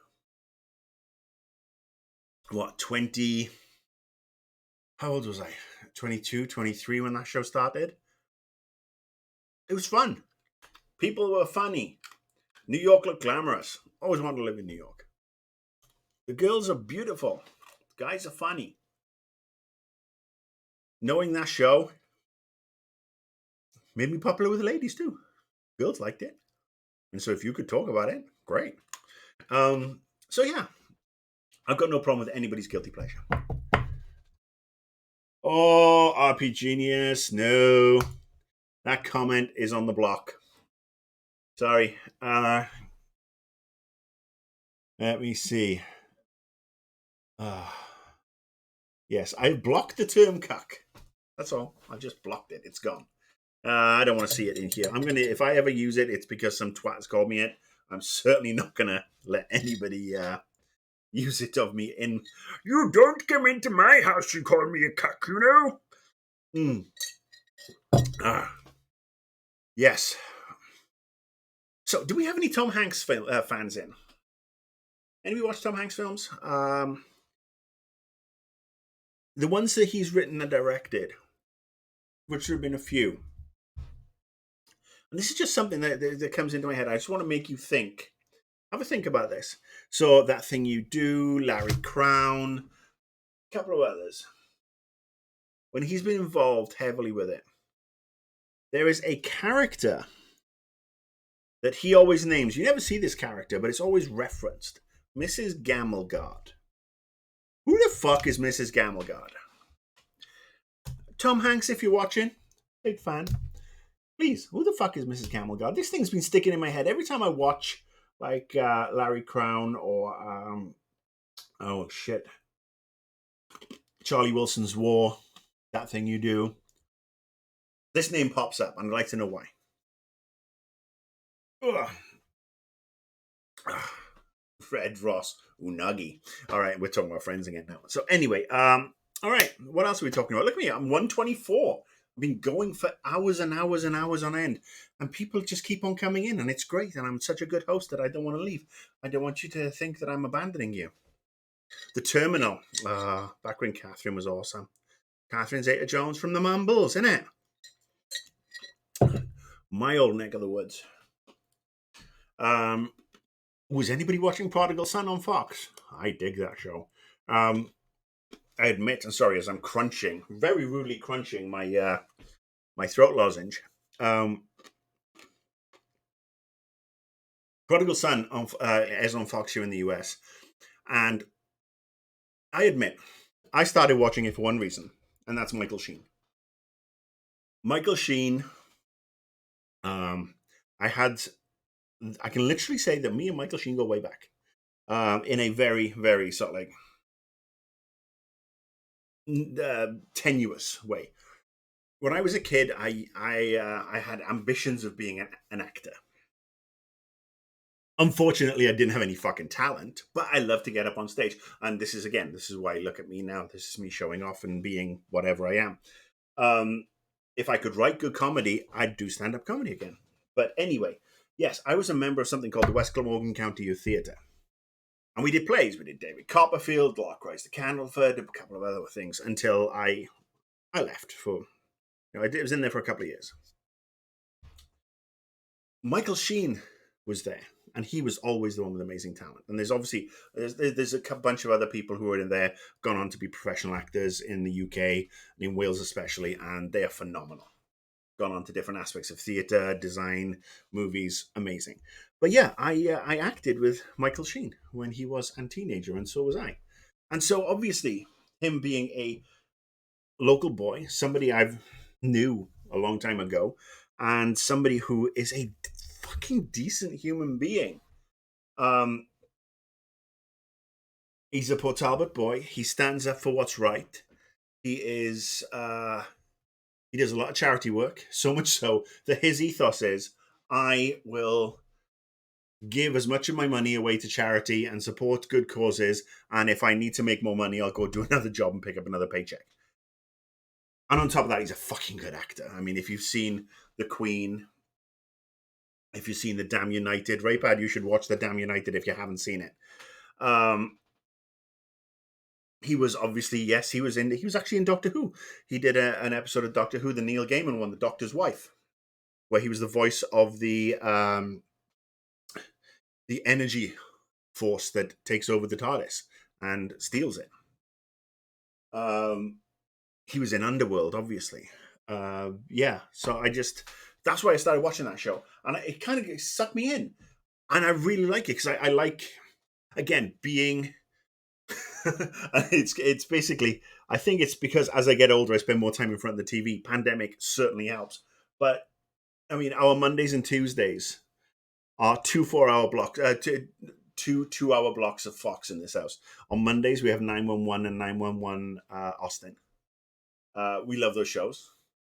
20... How old was I? 22, 23 when that show started? It was fun. People were funny. New York looked glamorous. Always wanted to live in New York. The girls are beautiful. The guys are funny. Knowing that show made me popular with the ladies too. Girls liked it. And so if you could talk about it, great. So yeah, I've got no problem with anybody's guilty pleasure. Oh, RP Genius, no. That comment is on the block. Sorry. Let me see. Yes, I blocked the term cuck. That's all. I just blocked it. It's gone. I don't want to see it in here. If I ever use it, it's because some twat's called me it. I'm certainly not gonna let anybody use it of me in. You don't come into my house and call me a cuck, you know? Yes. So, do we have any Tom Hanks fans in? Anybody watch Tom Hanks films? The ones that he's written and directed, which there have been a few. And this is just something that comes into my head. I just want to make you think. Have a think about this. So, That Thing You Do, Larry Crown, a couple of others. When he's been involved heavily with it, there is a character that he always names. You never see this character, but it's always referenced. Mrs. Gamelgard. Who the fuck is Mrs. Gamelgard? Tom Hanks, if you're watching, big fan. Please, who the fuck is Mrs. Gamelgard? This thing's been sticking in my head every time I watch, like, Larry Crown or, Charlie Wilson's War, That Thing You Do. This name pops up, and I'd like to know why. Fred Ross, Unagi. All right, we're talking about Friends again now. So anyway, all right, what else are we talking about? Look at me, I'm 124. been going for hours and hours and hours on end, and people just keep on coming in, and it's great. And I'm such a good host that I don't want to leave. I don't want you to think that I'm abandoning you. The Terminal, back when Catherine was awesome. Catherine Zeta-Jones from the Mumbles, innit? My old neck of the woods. Was anybody watching Prodigal Son on Fox? I dig that show. I admit, I'm sorry, as I'm crunching, very rudely crunching my my throat lozenge. Prodigal Son is on Fox here in the US, and I admit, I started watching it for one reason, and that's Michael Sheen. Michael Sheen. I can literally say that me and Michael Sheen go way back, in a very, very sort of like tenuous way. When I was a kid, I had ambitions of being an actor. Unfortunately, I didn't have any fucking talent, but I love to get up on stage. And this is why look at me now. This is me showing off and being whatever I am. If I could write good comedy, I'd do stand-up comedy again. But anyway, yes, I was a member of something called the West Glamorgan County Youth Theatre. And we did plays. We did David Copperfield, Lark Rise to Candleford, a couple of other things until I left for, I was in there for a couple of years. Michael Sheen was there, and he was always the one with amazing talent. And there's obviously, there's a bunch of other people who are in there, gone on to be professional actors in the UK, and in Wales especially, and they are phenomenal. Gone on to different aspects of theatre, design, movies, amazing. But yeah, I acted with Michael Sheen when he was a teenager, and so was I. And so obviously, him being a local boy, somebody I've knew a long time ago, and somebody who is a fucking decent human being. He's a Port Talbot boy. He stands up for what's right. He is he does a lot of charity work, so much so that his ethos is, I will give as much of my money away to charity and support good causes, and if I need to make more money, I'll go do another job and pick up another paycheck. And on top of that, he's a fucking good actor. I mean, if you've seen The Queen, if you've seen The Damn United, Raypad, you should watch The Damn United if you haven't seen it. He was obviously, yes, he was actually in Doctor Who. He did an episode of Doctor Who, the Neil Gaiman one, The Doctor's Wife, where he was the voice of the energy force that takes over the TARDIS and steals it. He was in Underworld, obviously. Yeah, so that's why I started watching that show. And it kind of sucked me in. And I really like it, because I like, again, being... it's basically, I think it's because as I get older, I spend more time in front of the TV. Pandemic certainly helps. But, I mean, our Mondays and Tuesdays are 2 4-hour blocks, two 2-hour blocks of Fox in this house. On Mondays, we have 911 and 911 Austin. We love those shows.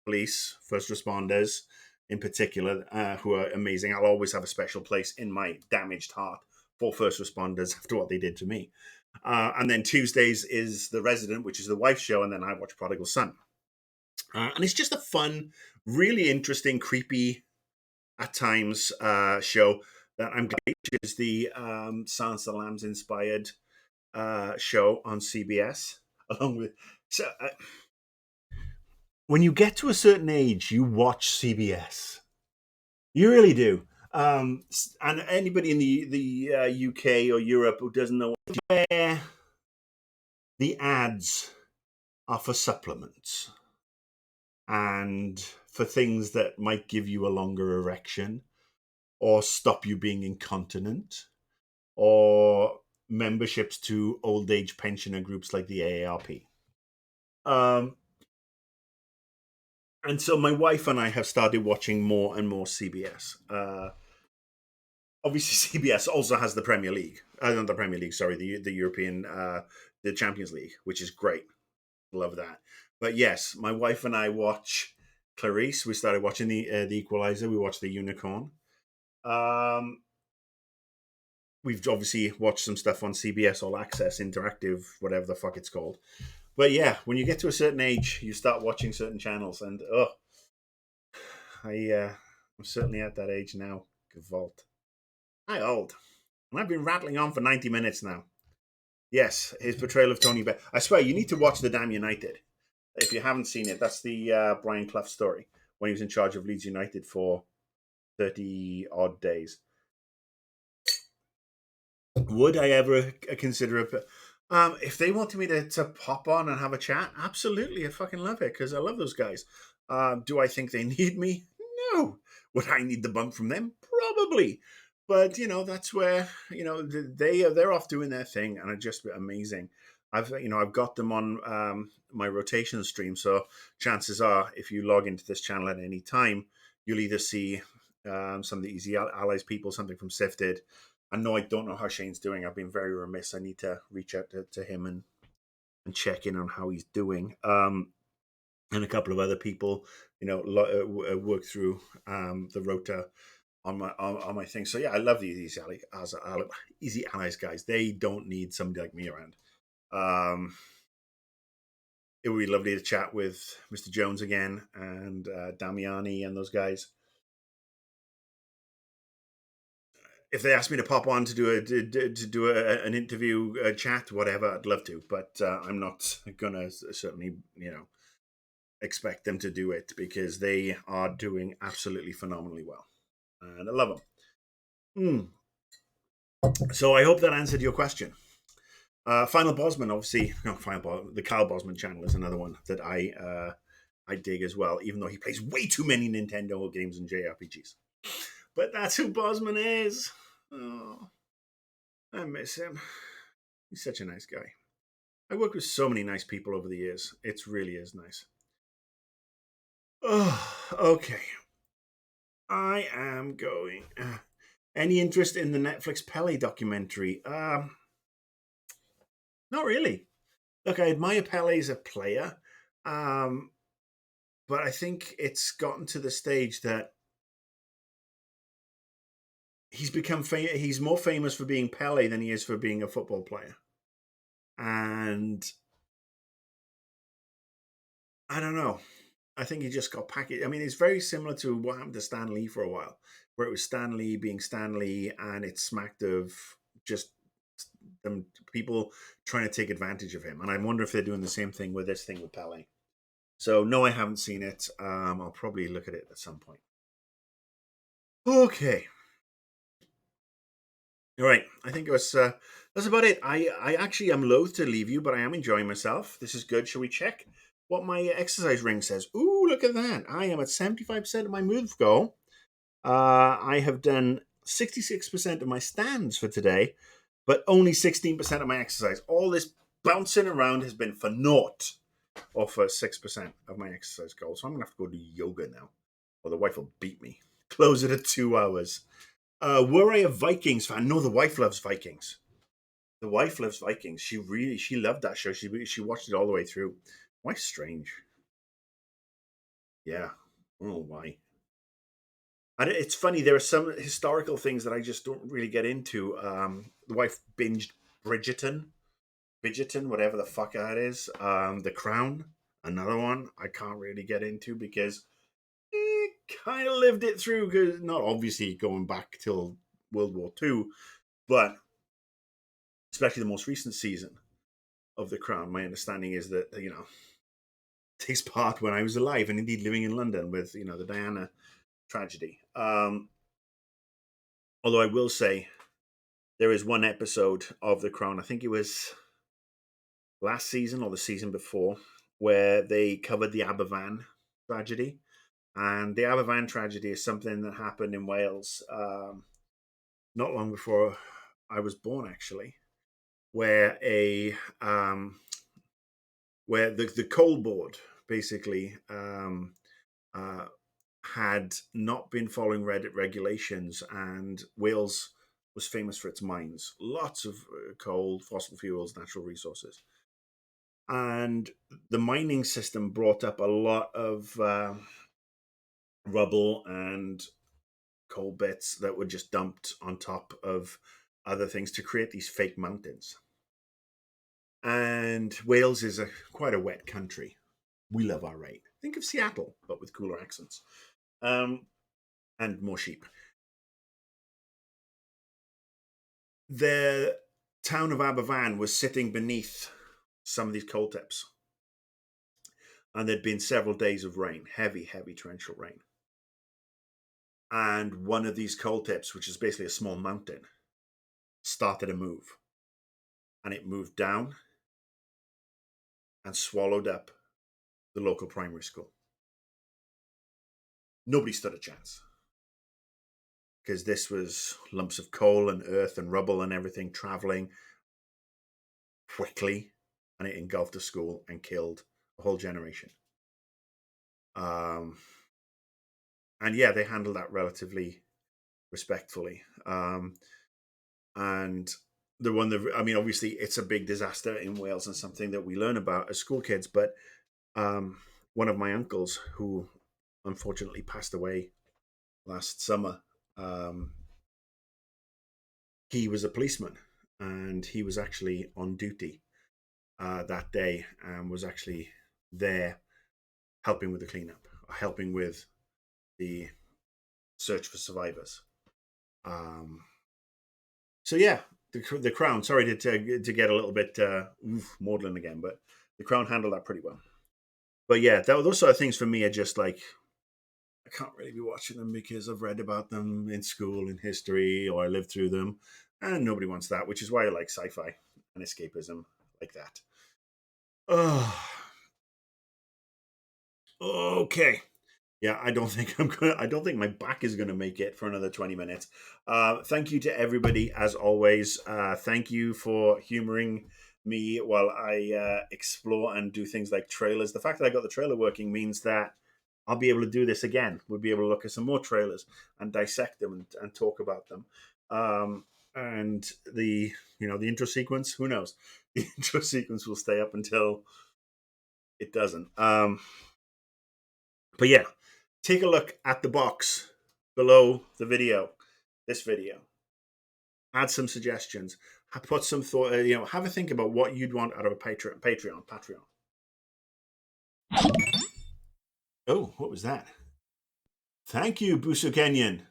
Police, first responders in particular, who are amazing. I'll always have a special place in my damaged heart for first responders after what they did to me. And then Tuesdays is The Resident, which is the wife's show, and then I watch Prodigal Son. And it's just a fun, really interesting, creepy, at times, show that I'm glad, which is the Silence of the Lambs inspired show on CBS. Along with, when you get to a certain age, you watch CBS. You really do. And anybody in the UK or Europe who doesn't know where the ads are for supplements and for things that might give you a longer erection or stop you being incontinent, or memberships to old age pensioner groups like the AARP. And so my wife and I have started watching more and more CBS. Obviously, CBS also has the Premier League. Not the Premier League, sorry, the European, the Champions League, which is great. Love that. But yes, my wife and I watch Clarice. We started watching the Equalizer. We watched The Unicorn. We've obviously watched some stuff on CBS All Access, Interactive, whatever the fuck it's called. But yeah, when you get to a certain age, you start watching certain channels, and I'm certainly at that age now. Vault. I old, and I've been rattling on for 90 minutes now. Yes, his portrayal of Tony Benn. I swear, you need to watch The Damn United. If you haven't seen it, that's the Brian Clough story when he was in charge of Leeds United for 30 odd days. Would I ever consider it? If they wanted me to pop on and have a chat, absolutely. I fucking love it because I love those guys. Do I think they need me? No. Would I need the bump from them? Probably. But that's where they're off doing their thing, and it's just amazing. I've got them on my rotation stream, so chances are, if you log into this channel at any time, you'll either see some of the Easy Allies people, something from Sifted. I know I don't know how Shane's doing. I've been very remiss. I need to reach out to him and check in on how he's doing. And a couple of other people, work through the rota on my thing. So yeah, I love these Easy Allies guys. They don't need somebody like me around. It would be lovely to chat with Mr. Jones again and Damiani and those guys. If they asked me to pop on to do an interview, a chat, whatever, I'd love to. But I'm not gonna certainly, expect them to do it because they are doing absolutely phenomenally well, and I love them. So I hope that answered your question. Final Bosman, obviously, the Kyle Bosman channel is another one that I dig as well, even though he plays way too many Nintendo games and JRPGs. But that's who Bosman is. Oh, I miss him. He's such a nice guy. I worked with so many nice people over the years. It really is nice. Oh, okay. I am going. Any interest in the Netflix Pele documentary? Not really. Look, I admire Pele as a player, but I think it's gotten to the stage that he's become he's more famous for being Pele than he is for being a football player. And I don't know. I think he just got packaged. I mean, it's very similar to what happened to Stan Lee for a while, where it was Stan Lee being Stan Lee, and it smacked of just them people trying to take advantage of him. And I wonder if they're doing the same thing with this thing with Pele. So no, I haven't seen it. I'll probably look at it at some point. Okay. All right. I think that's about it. I actually am loath to leave you, but I am enjoying myself. This is good. Shall we check what my exercise ring says? Ooh, look at that. I am at 75% of my move goal. I have done 66% of my stands for today, but only 16% of my exercise. All this bouncing around has been for naught, or for 6% of my exercise goal. So I'm going to have to go do yoga now, or the wife will beat me. Close it at 2 hours. Were I a Vikings fan? No, the wife loves Vikings. The wife loves Vikings. She loved that show. She watched it all the way through. Wife's strange. Yeah, I don't know why. And it's funny, there are some historical things that I just don't really get into. The wife binged Bridgerton, whatever the fuck that is. The Crown, another one I can't really get into because it kind of lived it through. Because not obviously going back till World War II, but especially the most recent season of The Crown. My understanding is that takes part when I was alive and indeed living in London with the Diana tragedy. Although I will say there is one episode of The Crown, I think it was last season or the season before, where they covered the Aberfan tragedy. And the Aberfan tragedy is something that happened in Wales not long before I was born, actually, where where the coal board basically had not been following regulations, and Wales was famous for its mines, lots of coal, fossil fuels, natural resources. And the mining system brought up a lot of rubble and coal bits that were just dumped on top of other things to create these fake mountains. And Wales is quite a wet country. We love our rain. Think of Seattle, but with cooler accents. And more sheep. The town of Aberfan was sitting beneath some of these coal tips. And there'd been several days of rain, heavy, heavy torrential rain. And one of these coal tips, which is basically a small mountain, started to move. And it moved down and swallowed up the local primary school. Nobody stood a chance. Because this was lumps of coal and earth and rubble and everything traveling quickly. And it engulfed the school and killed a whole generation. And yeah, they handled that relatively respectfully. And the one that, I mean, obviously it's a big disaster in Wales and something that we learn about as school kids. But one of my uncles, who unfortunately passed away last summer, he was a policeman, and he was actually on duty that day and was actually there helping with the cleanup, helping with the search for survivors. So yeah, the Crown, sorry to get a little bit maudlin again, but the Crown handled that pretty well. But yeah, those sort of things for me are just like, I can't really be watching them because I've read about them in school, in history, or I lived through them, and nobody wants that, which is why I like sci-fi and escapism like that. Okay. Yeah, I don't think my back is gonna make it for another 20 minutes. Thank you to everybody as always. Thank you for humoring me while I explore and do things like trailers. The fact that I got the trailer working means that I'll be able to do this again. We'll be able to look at some more trailers and dissect them and talk about them. And the intro sequence, who knows? The intro sequence will stay up until it doesn't. But yeah, take a look at the box below the video, this video. Add some suggestions. Put some thought. Have a think about what you'd want out of a Patreon. Oh, what was that? Thank you, Busu Kenyan.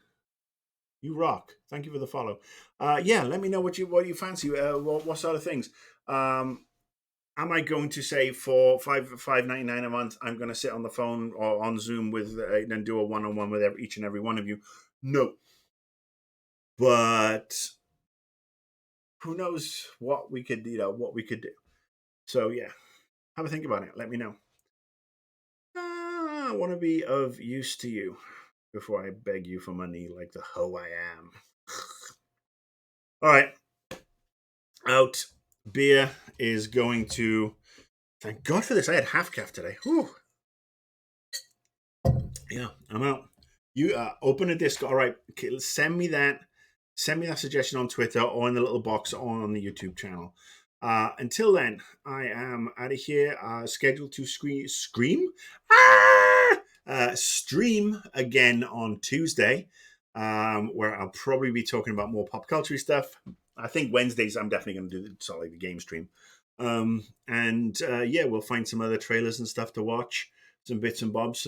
You rock. Thank you for the follow. Yeah, let me know what you fancy. What sort of things. Am I going to say for $5.99 a month, I'm going to sit on the phone or on Zoom with and do a one-on-one with each and every one of you? No. But who knows what we could do. So yeah, have a think about it. Let me know. I want to be of use to you before I beg you for money like the hoe I am. All right. Out. Beer is going to... Thank God for this. I had half calf today. Whew. Yeah, I'm out. You open a Discord. All right. Okay, send me that suggestion on Twitter or in the little box on the YouTube channel. Until then, I am out of here. Scheduled to stream again on Tuesday, where I'll probably be talking about more pop culture stuff. I think Wednesdays I'm definitely going to do the game stream. Yeah, we'll find some other trailers and stuff to watch, some bits and bobs.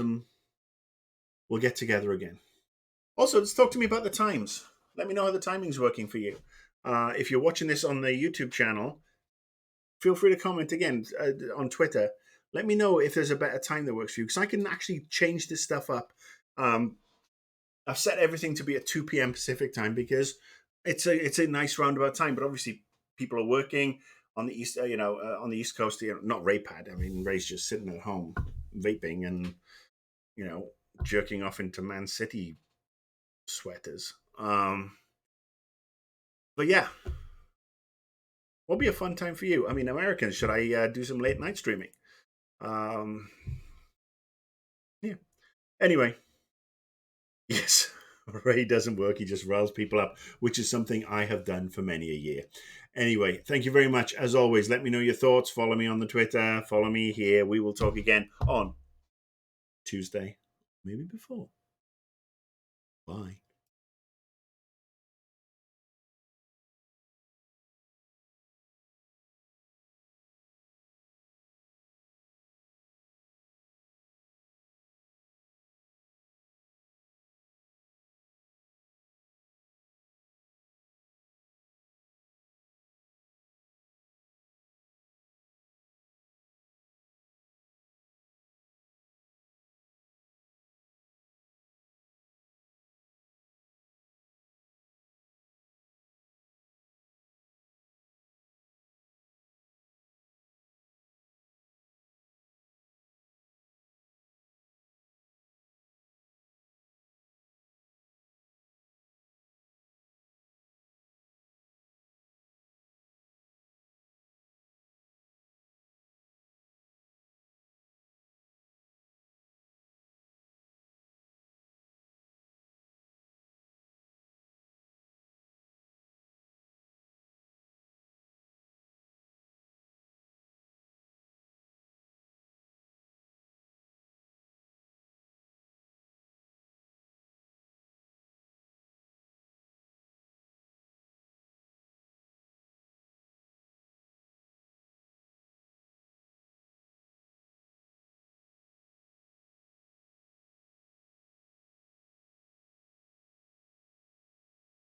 We'll get together again. Also, just talk to me about the times. Let me know how the timing's working for you. If you're watching this on the YouTube channel, feel free to comment again on Twitter. Let me know if there's a better time that works for you, because I can actually change this stuff up. I've set everything to be at 2 p.m. Pacific time because it's a nice roundabout time. But obviously, people are working on the east, on the East Coast. Not Ray Pad. I mean, Ray's just sitting at home vaping and jerking off into Man City sweaters. But yeah. What'll be a fun time for you? I mean, Americans, should I do some late night streaming? Yeah. Anyway. Yes. Ray doesn't work. He just riles people up, which is something I have done for many a year. Anyway, thank you very much. As always, let me know your thoughts. Follow me on the Twitter. Follow me here. We will talk again on Tuesday. Maybe before. Bye.